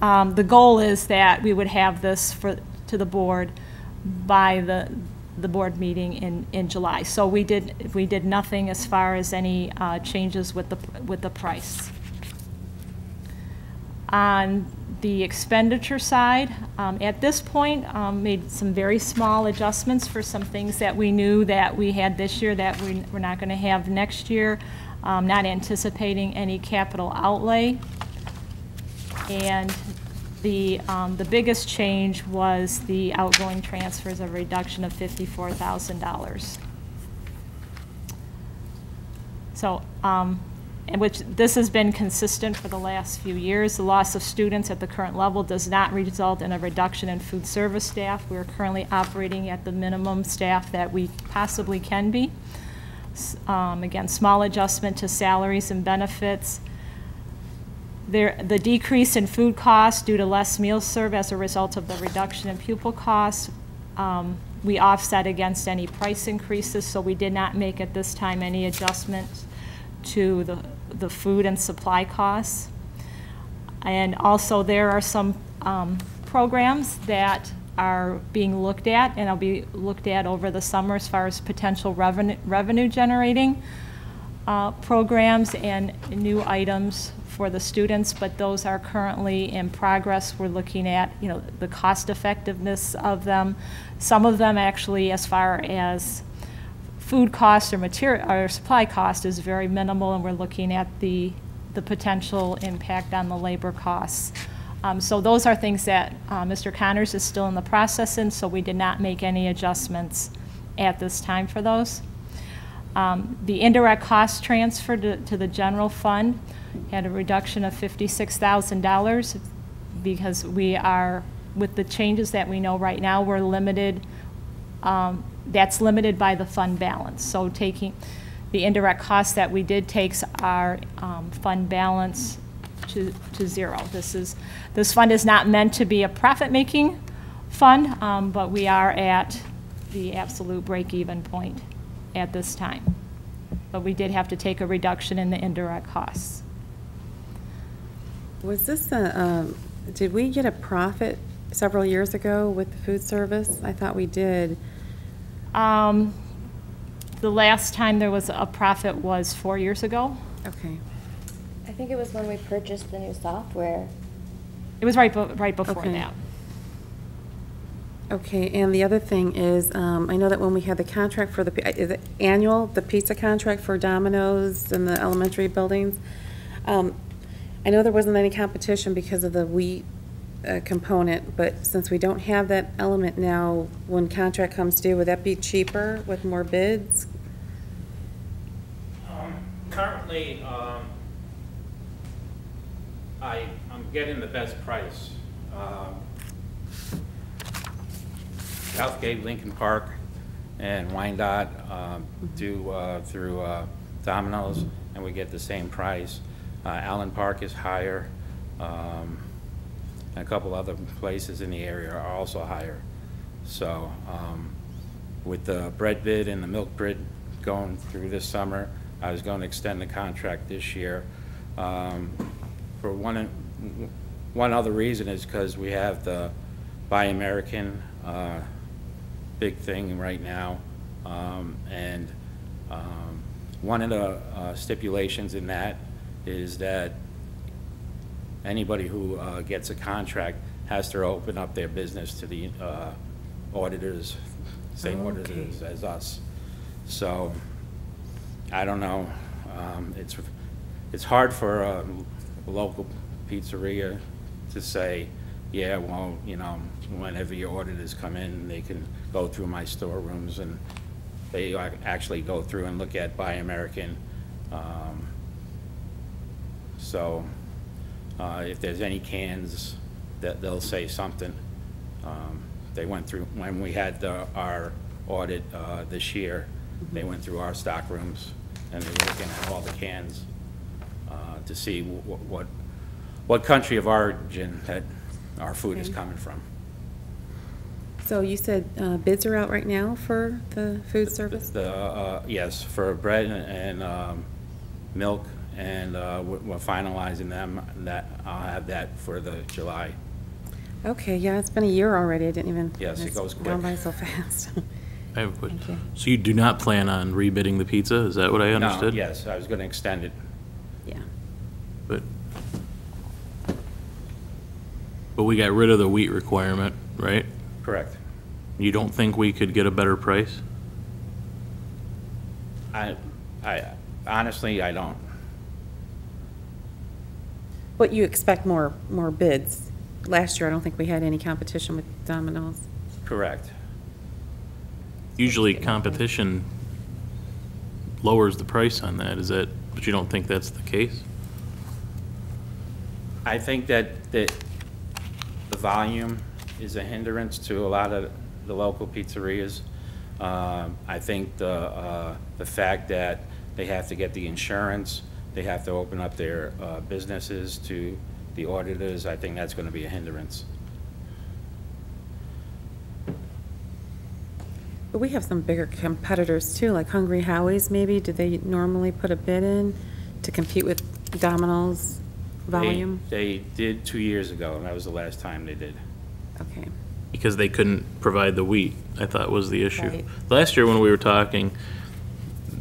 the goal is that we would have this to the board by the board meeting in July. So we did nothing as far as any changes with the price. On the expenditure side, at this point, made some very small adjustments for some things that we knew that we had this year that we're not going to have next year. Not anticipating any capital outlay. And the biggest change was the outgoing transfers, a reduction of $54,000. So, which this has been consistent for the last few years. The loss of students at the current level does not result in a reduction in food service staff. We're currently operating at the minimum staff that we possibly can be. Again, small adjustment to salaries and benefits. The decrease in food costs due to less meals served as a result of the reduction in pupil costs. We offset against any price increases, so we did not make at this time any adjustments to the food and supply costs. And also there are some programs that are being looked at, and will be looked at over the summer as far as potential revenue generating programs and new items for the students, but those are currently in progress. We're looking at, the cost effectiveness of them. Some of them actually, as far as food cost or material or supply cost, is very minimal, and we're looking at the potential impact on the labor costs. So those are things that Mr. Connors is still in the process in, so we did not make any adjustments at this time for those. The indirect cost transfer to the general fund had a reduction of $56,000 because we are, with the changes that we know right now, we're limited, that's limited by the fund balance. So taking the indirect costs that we did takes our fund balance to zero. This fund is not meant to be a profit-making fund, but we are at the absolute break-even point at this time. But we did have to take a reduction in the indirect costs. Was this did we get a profit several years ago with the food service? I thought we did. The last time there was a profit was 4 years ago. Okay. I think it was when we purchased the new software. It was right before Okay. that. Okay, and the other thing is, I know that when we had the contract for is it annual, the pizza contract for Domino's in the elementary buildings, I know there wasn't any competition because of the wheat component, but since we don't have that element now, when contract comes due, would that be cheaper with more bids? Currently, I'm getting the best price. Southgate, Lincoln Park, and Wyandotte through Domino's, and we get the same price. Allen Park is higher. And a couple other places in the area are also higher. So with the bread bid and the milk bid going through this summer, I was going to extend the contract this year. For one other reason is because we have the Buy American big thing right now, and one of the stipulations in that is that anybody who gets a contract has to open up their business to the auditors, same auditors as us. So I don't know. It's hard for a local pizzeria to say, yeah, well, whenever your auditors come in, they can go through my storerooms, and they actually go through and look at Buy American. So If there's any cans, that they'll say something. They went through, when we had our audit this year, they went through our stock rooms, and they were looking at all the cans to see what country of origin that our food is coming from. So you said bids are out right now for the food service? Yes, for bread and milk, and we're finalizing them. That I'll have that for the July. Okay, yeah, it's been a year already. I didn't even. Yes, it it's goes gone quick. by so fast. I have a question. Thank you. So you do not plan on rebidding the pizza? Is that what I understood? No, yes, I was going to extend it. Yeah. But we got rid of the wheat requirement, right? Correct. You don't think we could get a better price? I honestly, I don't. But you expect more bids. Last year, I don't think we had any competition with Domino's. Correct. Usually competition lowers the price on that, is that, but you don't think that's the case? I think that the volume is a hindrance to a lot of the local pizzerias. I think the fact that they have to get the insurance, they have to open up their businesses to the auditors, I think that's going to be a hindrance. But we have some bigger competitors too, like Hungry Howie's maybe. Do they normally put a bid in to compete with Domino's volume? They did 2 years ago, and that was the last time they did. Okay. Because they couldn't provide the wheat, I thought was the issue. Right. Last year when we were talking,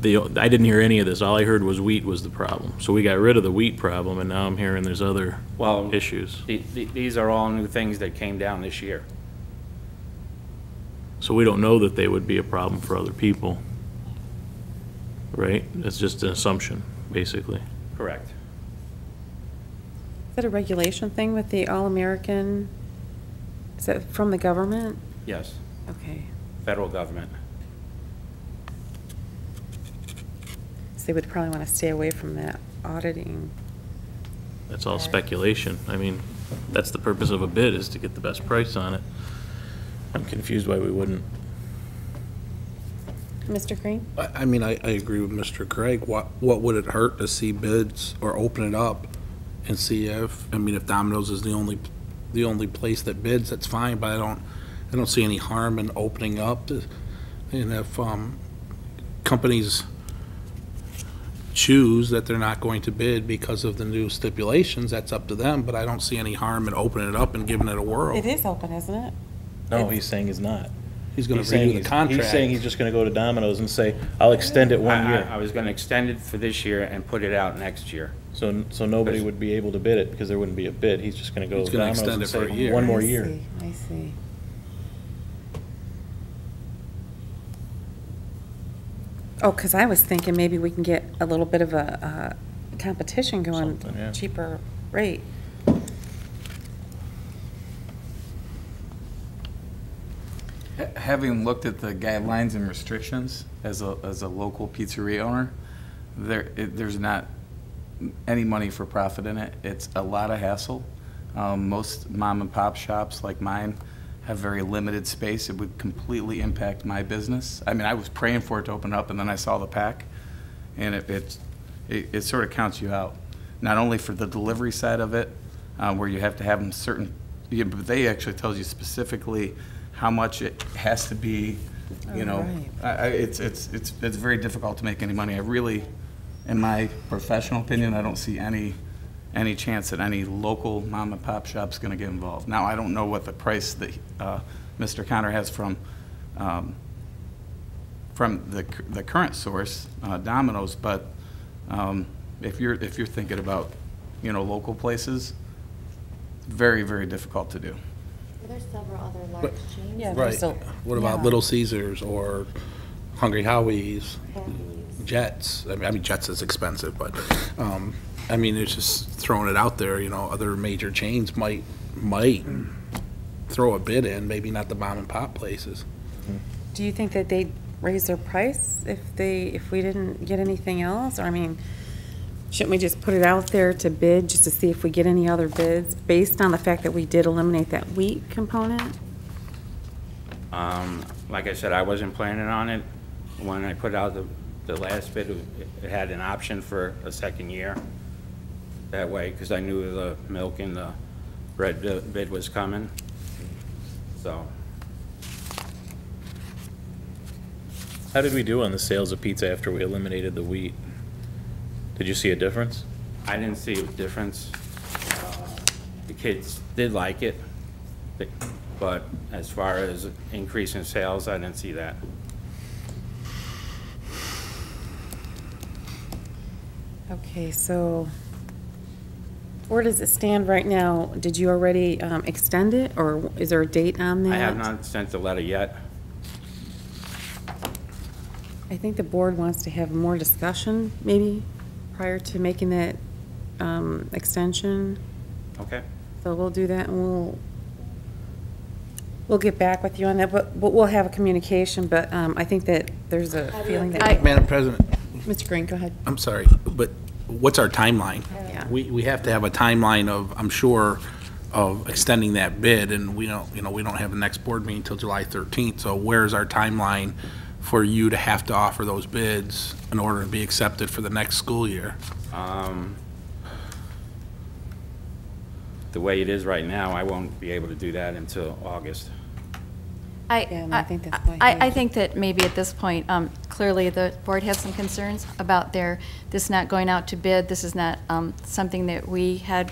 I didn't hear any of this. All I heard was wheat was the problem. So we got rid of the wheat problem, and now I'm hearing there's other issues. These are all new things that came down this year. So we don't know that they would be a problem for other people, right? It's just an assumption, basically. Correct. Is that a regulation thing with the All-American? Is that from the government? Yes, Okay. federal government. So they would probably want to stay away from that auditing. That's all speculation. I mean, that's the purpose of a bid, is to get the best price on it. I'm confused why we wouldn't. Mr. Green? I mean, I agree with Mr. Craig. What would it hurt to see bids or open it up and see if, I mean, if Domino's is the only place that bids, that's fine, but I don't see any harm in opening up. And if companies choose that they're not going to bid because of the new stipulations, that's up to them, but I don't see any harm in opening it up and giving it a whirl. It is open, isn't it? No, he's saying he's not. He's going to renew the contract. He's saying he's just going to go to Domino's and say, I'll extend it 1 year. I was going to extend it for this year and put it out next year. So nobody would be able to bid it because there wouldn't be a bid. He's just going to go He's to gonna Domino's extend and it for say, a year. one more I year. see, I see. Oh, because I was thinking maybe we can get a little bit of a competition going, Something, yeah. cheaper rate. Having looked at the guidelines and restrictions as a local pizzeria owner, there's not any money for profit in it. It's a lot of hassle. Most mom and pop shops like mine have very limited space. It would completely impact my business. I mean, I was praying for it to open up, and then I saw the pack, and it sort of counts you out. Not only for the delivery side of it, where you have to have them certain, but they actually tells you specifically how much it has to be, you know. right. It's very difficult to make any money. I really, in my professional opinion, I don't see any chance that any local mom and pop shop's going to get involved. Now, I don't know what the price that Mr. Connor has from the current source, Domino's, but if you're thinking about, you know, local places, very, very difficult to do. There's several other large chains. Yeah, Right. there's still- What about yeah. Little Caesars or Hungry Howie's, Happy's. Jets? I mean, Jets is expensive, but, I mean, it's just throwing it out there, you know, other major chains might throw a bid in, maybe not the mom and pop places. Do you think that they'd raise their price if we didn't get anything else? Or, I mean, shouldn't we just put it out there to bid, just to see if we get any other bids, based on the fact that we did eliminate that wheat component? Like I said, I wasn't planning on it. When I put out the last bid, it had an option for a second year. That way, because I knew the milk and the bread bid was coming, so. How did we do on the sales of pizza after we eliminated the wheat? Did you see a difference? I didn't see a difference. The kids did like it, but as far as increase in sales, I didn't see that. Okay, so where does it stand right now? Did you already extend it, or is there a date on that? I have not sent the letter yet. I think the board wants to have more discussion, maybe, prior to making that extension. Okay. So we'll do that, and we'll get back with you on that, but we'll have a communication, but I think that there's a feeling that. Madam President, Mr. Green, go ahead. I'm sorry, but what's our timeline? Yeah. We have to have a timeline of, I'm sure, of extending that bid, and we don't, we don't have the next board meeting until July 13th, so where's our timeline for you to have to offer those bids in order to be accepted for the next school year? The way it is right now, I won't be able to do that until August. Yeah, and I think that's why. I think that maybe at this point, clearly the board has some concerns about this not going out to bid. This is not something that we had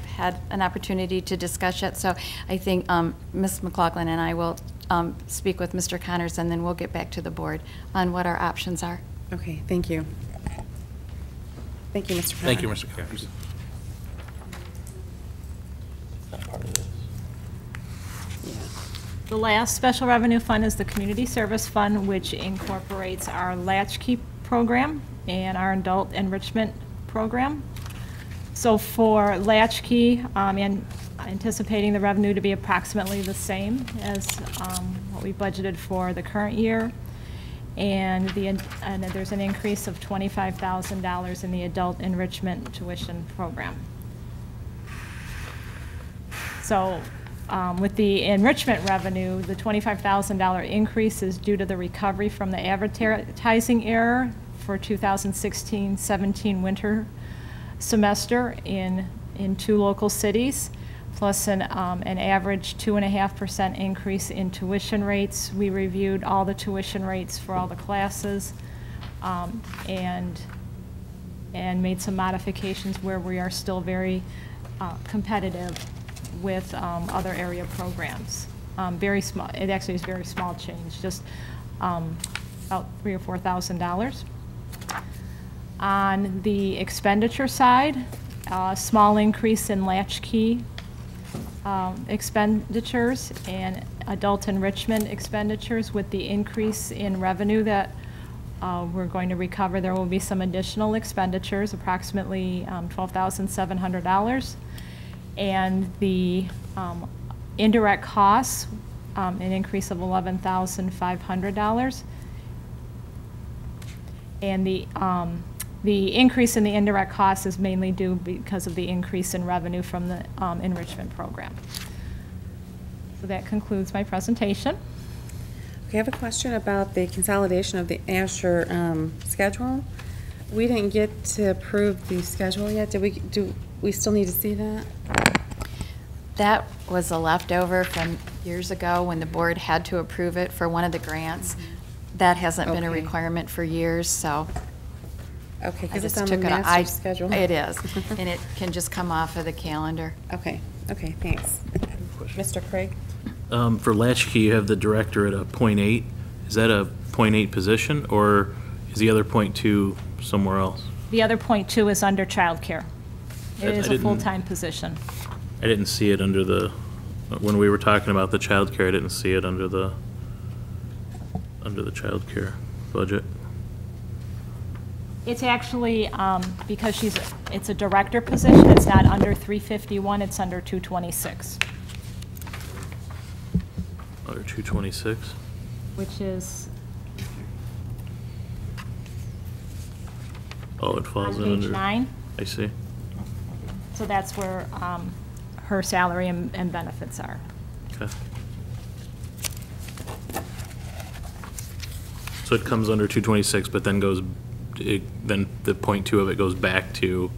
an opportunity to discuss yet. So I think Ms. McLaughlin and I will speak with Mr. Connors, and then we'll get back to the board on what our options are. Okay, thank you. Thank you, Mr. Connor. Thank you, Mr. Connors. The last special revenue fund is the Community Service Fund, which incorporates our Latchkey program and our Adult Enrichment program. So for Latchkey, anticipating the revenue to be approximately the same as what we budgeted for the current year. And there's an increase of $25,000 in the Adult Enrichment tuition program. So with the enrichment revenue, the $25,000 increase is due to the recovery from the advertising error for 2016-17 winter semester in 2 local cities, plus an average 2.5% increase in tuition rates. We reviewed all the tuition rates for all the classes and made some modifications where we are still very competitive with other area programs. Very small, it actually is very small change, just about $3,000 or $4,000. On the expenditure side, a small increase in latchkey expenditures and adult enrichment expenditures. With the increase in revenue that we're going to recover, there will be some additional expenditures, approximately $12,700. And the indirect costs, an increase of $11,500. And the increase in the indirect costs is mainly due because of the increase in revenue from the enrichment program. So that concludes my presentation. Okay, I have a question about the consolidation of the Asher schedule. We didn't get to approve the schedule yet. Do we still need to see that? That was a leftover from years ago when the board had to approve it for one of the grants. That hasn't been a Okay. requirement for years, so Okay, I because it's just on the took it. master schedule. It is, and it can just come off of the calendar. Okay, thanks. Mr. Craig? For Latchkey, you have the director at a .8. Is that a .8 position, or is the other .2 somewhere else? The other .2 is under childcare. It I is a didn't- full-time position. I didn't see it under the, when we were talking about the childcare, I didn't see it under the childcare budget. It's actually, because it's a director position, it's not under 351, it's under 226, Under 226? which is Oh, it falls on in under. page 9. I see. So that's where her salary and benefits are. Okay. So it comes under 226, but then then the .2 of it goes back to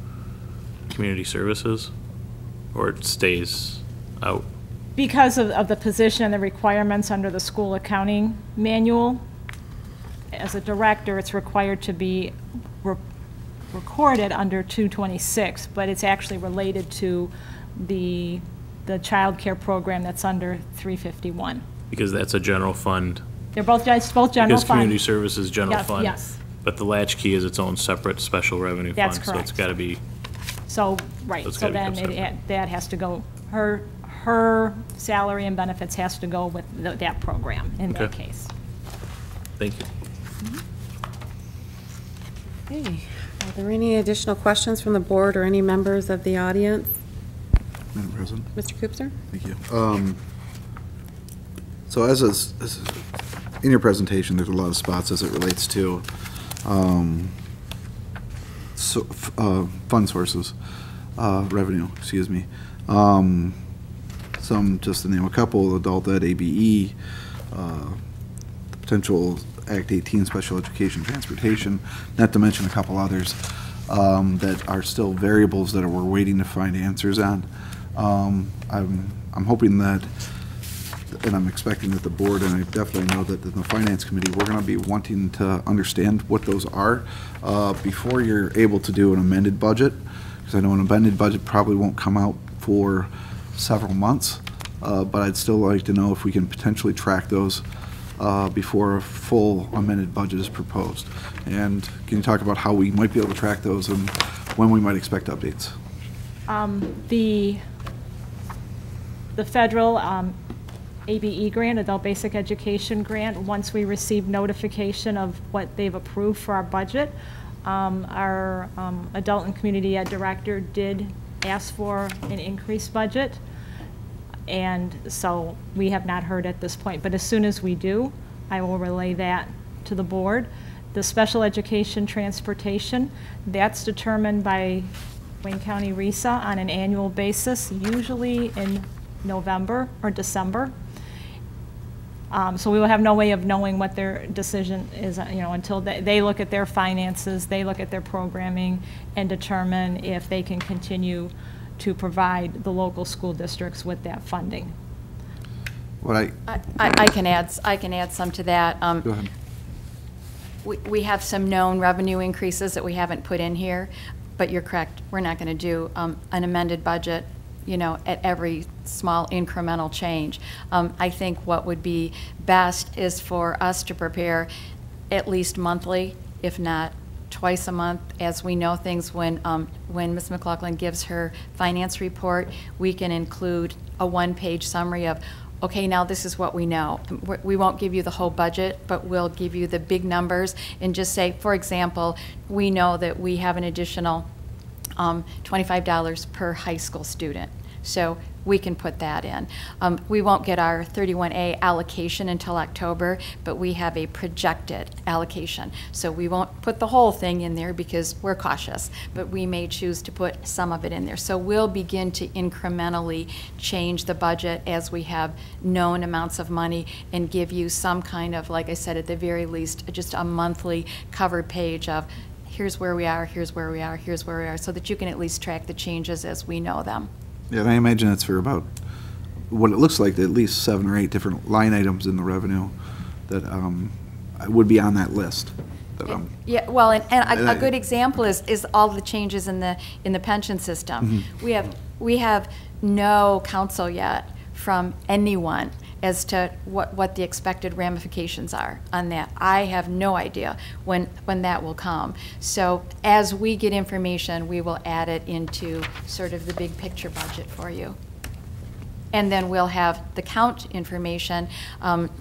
community services, or it stays out? Because of the position and the requirements under the school accounting manual, as a director, it's required to be recorded under 226, but it's actually related to the child care program that's under 351. Because that's a general fund. They're both general fund. Because community services, general Yes, fund. yes. But the latchkey is its own separate special revenue That's fund. So it's correct. got to be, So, right, That's so gotta be then kept separate. that has to go, her salary and benefits has to go with that program in that Okay. case. thank you. Okay. Are there any additional questions from the board or any members of the audience? Madam President? Mr. Koopser? Thank you. So as in your presentation, there's a lot of spots as it relates to fund sources, revenue, excuse me. Some, just to name a couple, adult ed, ABE, potential Act 18 special education transportation, not to mention a couple others that are still variables that we're waiting to find answers on. I'm hoping that, and I'm expecting that the board, and I definitely know that in the finance committee, we're going to be wanting to understand what those are before you're able to do an amended budget, because I know an amended budget probably won't come out for several months, but I'd still like to know if we can potentially track those before a full amended budget is proposed. And can you talk about how we might be able to track those and when we might expect updates? The federal ABE grant, Adult Basic Education Grant, once we receive notification of what they've approved for our budget, our Adult and Community Ed Director did ask for an increased budget, and so we have not heard at this point. But as soon as we do, I will relay that to the board. The special education transportation, that's determined by Wayne County RESA on an annual basis, usually in November or December. So we will have no way of knowing what their decision is, until they look at their finances, they look at their programming, and determine if they can continue to provide the local school districts with that funding. I can add some to that. Go ahead. We have some known revenue increases that we haven't put in here, but you're correct, we're not going to do an amended budget, at every small incremental change. I think what would be best is for us to prepare at least monthly, if not twice a month, as we know things. When Ms. McLaughlin gives her finance report, we can include a one-page summary of, okay, now this is what we know. We won't give you the whole budget, but we'll give you the big numbers and just say, for example, we know that we have an additional $25 per high school student. So we can put that in. We won't get our 31A allocation until October, but we have a projected allocation. So we won't put the whole thing in there because we're cautious, but we may choose to put some of it in there. So we'll begin to incrementally change the budget as we have known amounts of money and give you some kind of, like I said, at the very least, just a monthly cover page of here's where we are, here's where we are, here's where we are, so that you can at least track the changes as we know them. Yeah, and I imagine it's for about what it looks like at least 7 or 8 different line items in the revenue that would be on that list. Yeah, well, and a good example is all the changes in the pension system. Mm-hmm. We have no counsel yet from anyone as to what the expected ramifications are on that. I have no idea when that will come. So as we get information, we will add it into sort of the big picture budget for you. And then we'll have the count information,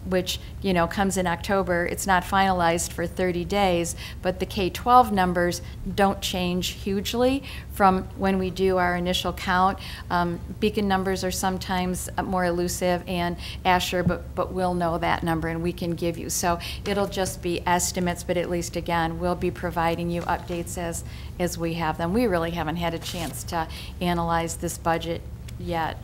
which, you know, comes in October. It's not finalized for 30 days, but the K-12 numbers don't change hugely from when we do our initial count. Beacon numbers are sometimes more elusive, and Asher, but we'll know that number and we can give you. So it'll just be estimates, but at least, again, we'll be providing you updates as we have them. We really haven't had a chance to analyze this budget yet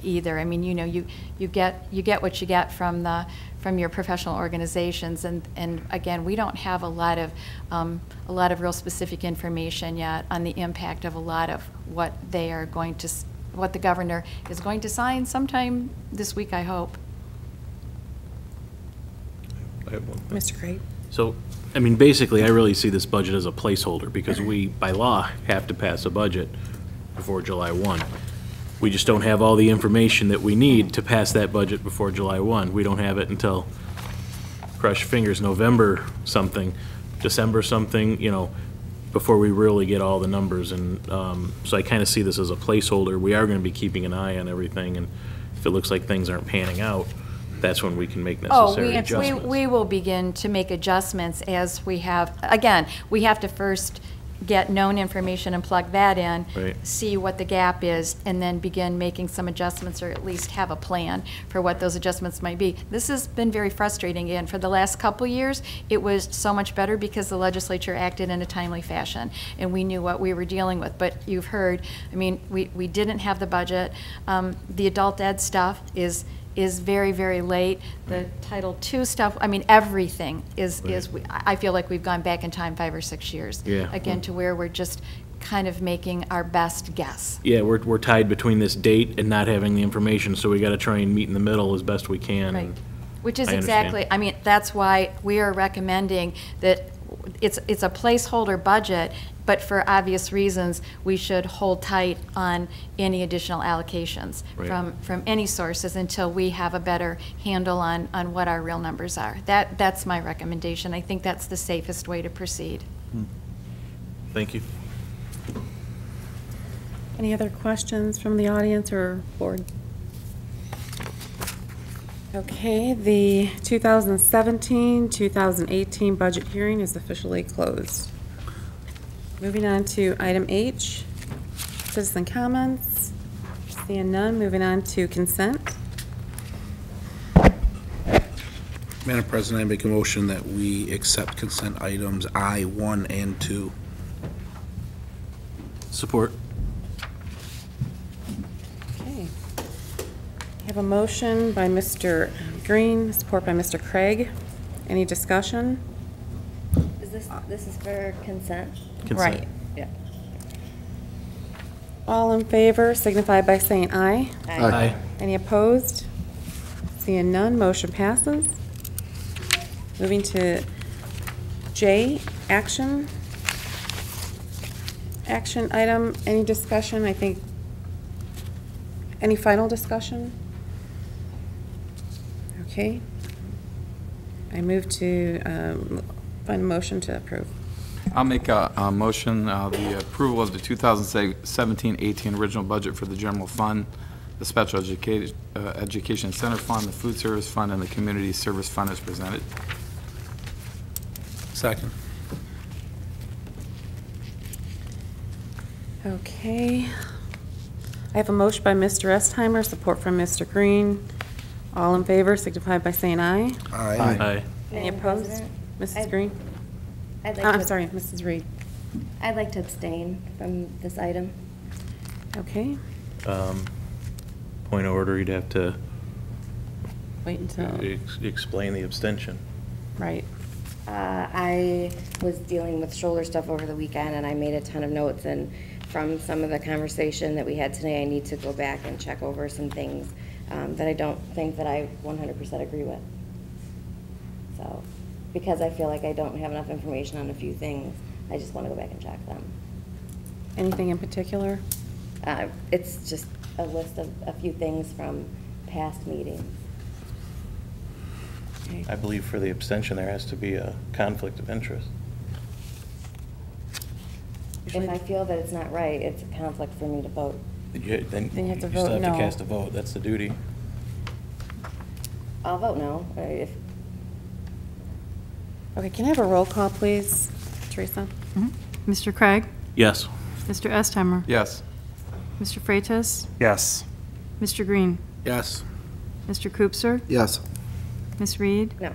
either. I mean, you know, you get what you get from your professional organizations, and again, we don't have a lot of real specific information yet on the impact of a lot of what what the governor is going to sign sometime this week, I hope. I have one thing. Mr. Craig? So, I mean, basically, I really see this budget as a placeholder, because we, by law, have to pass a budget before July 1. We just don't have all the information that we need to pass that budget before July 1. We don't have it until, crush fingers, November something, December something, you know, before we really get all the numbers. And so I kind of see this as a placeholder. We are going to be keeping an eye on everything, and if it looks like things aren't panning out, that's when we can make necessary adjustments. We will begin to make adjustments as we have, again, we have to first get known information and plug that in, Right. see what the gap is, and then begin making some adjustments, or at least have a plan for what those adjustments might be. This has been very frustrating, and for the last couple years, it was so much better because the legislature acted in a timely fashion, and we knew what we were dealing with. But you've heard, I mean, we didn't have the budget. The adult ed stuff is very, very late. The Title II stuff, I mean, everything is, I feel like we've gone back in time 5 or 6 years. Yeah. Again, to where we're just kind of making our best guess. Yeah, we're tied between this date and not having the information, so we got to try and meet in the middle as best we can. Right. Which is I understand. exactly, I mean, that's why we are recommending that it's a placeholder budget, but for obvious reasons, we should hold tight on any additional allocations Right. from any sources until we have a better handle on what our real numbers are. That's my recommendation. I think that's the safest way to proceed. Thank you. Any other questions from the audience or board? Okay, the 2017-2018 budget hearing is officially closed. Moving on to item H, citizen comments. Seeing none, moving on to consent. Madam President, I make a motion that we accept consent items I, 1, and 2. Support. Okay. I have a motion by Mr. Green, support by Mr. Craig. Any discussion? This is for consent? Consent. Right. Yeah. All in favor signify by saying aye. Aye. Any opposed? Seeing none, motion passes. Moving to J, action. Action item, any discussion? I think, any final discussion? Okay. I move to find a motion to approve. I'll make a motion, the approval of the 2017-18 original budget for the general fund, the special education center fund, the food service fund, and the community service fund as presented. Second. Okay. I have a motion by Mr. Estheimer, support from Mr. Green. All in favor signify by saying aye. Aye. Aye. Any Madam opposed? President, Mrs. Green? I'd I'm like to, sorry, Mrs. Reed. I'd like to abstain from this item. Okay, Point of order, you'd have to wait until, explain the abstention. right. I was dealing with shoulder stuff over the weekend, and I made a ton of notes, and from some of the conversation that we had today, I need to go back and check over some things that I don't think that I 100% agree with. So, because I feel like I don't have enough information on a few things, I just want to go back and check them. Anything in particular? It's just a list of a few things from past meetings. Okay. I believe for the abstention, there has to be a conflict of interest. If I feel that it's not right, it's a conflict for me to vote. Then Then you have to you vote still have to no. cast a vote. That's the duty. I'll vote no. Okay, can I have a roll call, please, Teresa? Mr. Craig? Yes. Mr. Estheimer? Yes. Mr. Freitas? Yes. Mr. Green? Yes. Mr. Koopser? Yes. Ms. Reed? No.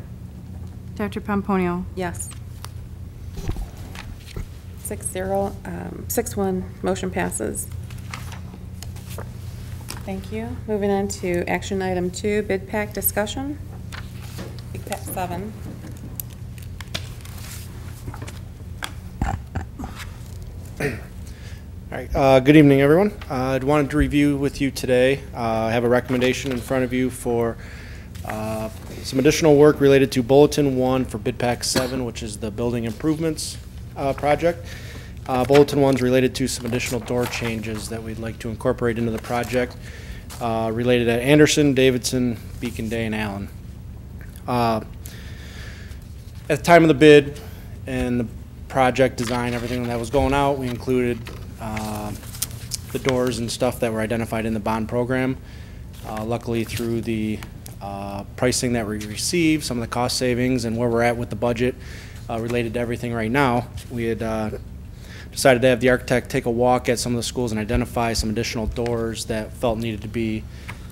Dr. Pomponio? Yes. 6-0, 6-1, motion passes. Thank you. Moving on to action item 2, bid pack discussion. Big pack 7. All right, good evening, everyone. I wanted to review with you today. I have a recommendation in front of you for some additional work related to Bulletin 1 for Bid Pack 7, which is the building improvements project. Bulletin 1's related to some additional door changes that we'd like to incorporate into the project related at Anderson, Davidson, Beacon Day, and Allen. At the time of the bid and the project design, everything that was going out, we included the doors and stuff that were identified in the bond program. Luckily, through the pricing that we received, some of the cost savings, and where we're at with the budget related to everything right now, we had decided to have the architect take a walk at some of the schools and identify some additional doors that felt needed to be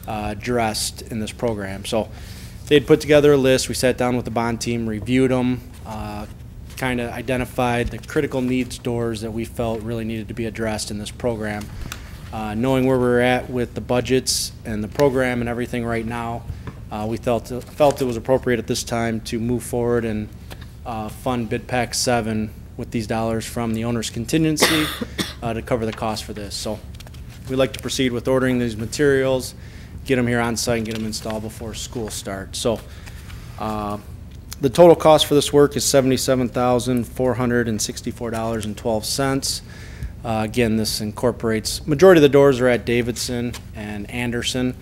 addressed in this program. So they'd put together a list. We sat down with the bond team, reviewed them, kind of identified the critical needs doors that we felt really needed to be addressed in this program. Knowing where we're at with the budgets and the program and everything right now, we felt it was appropriate at this time to move forward and fund Bid Pack 7 with these dollars from the owner's contingency to cover the cost for this. So we'd like to proceed with ordering these materials, get them here on site, and get them installed before school starts. So the total cost for this work is $77,464.12. Again, this incorporates, majority of the doors are at Davidson and Anderson,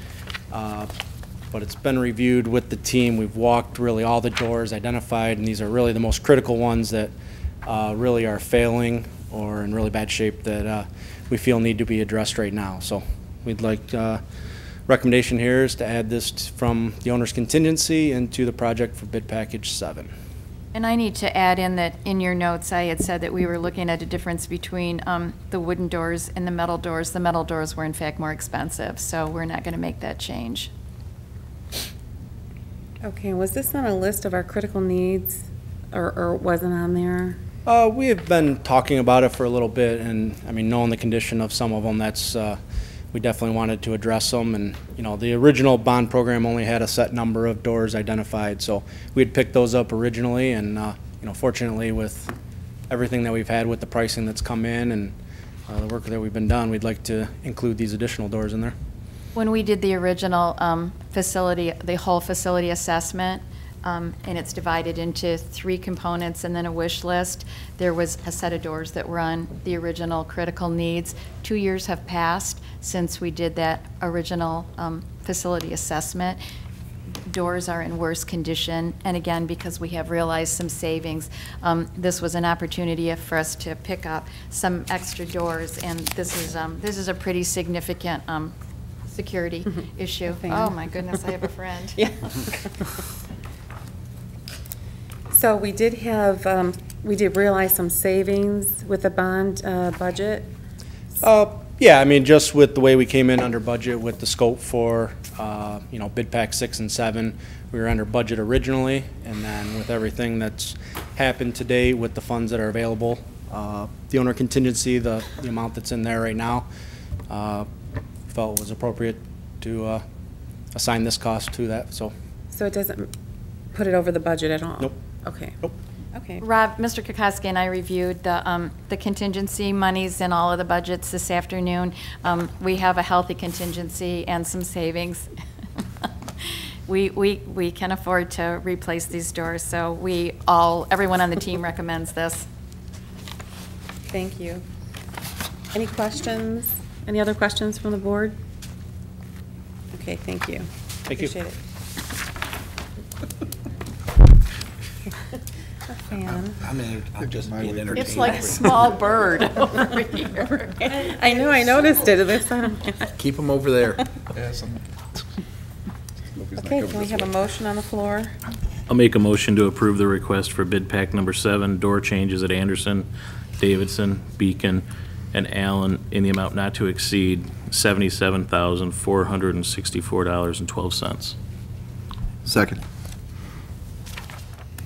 but it's been reviewed with the team. We've walked really all the doors, identified, and these are really the most critical ones that really are failing or in really bad shape that we feel need to be addressed right now. So we'd like, recommendation here is to add this from the owner's contingency into the project for bid package 7. And I need to add in that in your notes, I had said that we were looking at a difference between the wooden doors and the metal doors. The metal doors were in fact more expensive, so we're not going to make that change. Okay, was this on a list of our critical needs, or wasn't on there? We have been talking about it for a little bit, and I mean, knowing the condition of some of them, that's we definitely wanted to address them. And you know, the original bond program only had a set number of doors identified, so we had picked those up originally. And you know, fortunately, with everything that we've had with the pricing that's come in and the work that we've been done, we'd like to include these additional doors in there. When we did the original facility, the whole facility assessment, and it's divided into 3 components and then a wish list, there was a set of doors that were on the original critical needs. 2 years have passed since we did that original facility assessment. Doors are in worse condition, and again, because we have realized some savings, this was an opportunity for us to pick up some extra doors, and this is a pretty significant security issue. Oh my goodness, I have a friend. Yeah. So we did have, we did realize some savings with the bond budget. Yeah, I mean, just with the way we came in under budget with the scope for, you know, bid pack 6 and 7, we were under budget originally, and then with everything that's happened today with the funds that are available, the owner contingency, the amount that's in there right now, felt it was appropriate to assign this cost to that. So it doesn't put it over the budget at all? Nope. Okay. Nope. Okay. Rob, Mr. Kokoski and I reviewed the contingency monies in all of the budgets this afternoon. We have a healthy contingency and some savings. We can afford to replace these doors, so everyone on the team recommends this. Thank you. Any questions? Any other questions from the board? Okay, thank you. Thank you. Appreciate it. Okay. can. I'm just being entertained. It's like a small bird over here. I know, I noticed it this time. Keep them over there. Okay, can we have a motion on the floor? I'll make a motion to approve the request for bid pack number 7, door changes at Anderson, Davidson, Beacon, and Allen in the amount not to exceed $77,464.12. Second.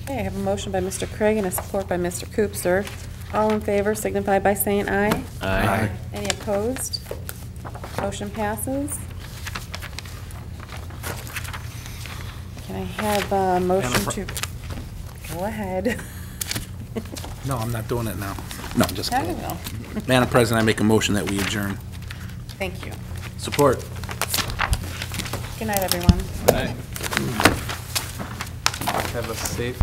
Okay, I have a motion by Mr. Craig and a support by Mr. Coopser. All in favor signify by saying aye. Aye. Any opposed? Motion passes. Can I have a motion to, go ahead. No, I'm not doing it now. No, I'm just I kidding. will. Madam President, I make a motion that we adjourn. Thank you. Support. Good night, everyone. Have a safe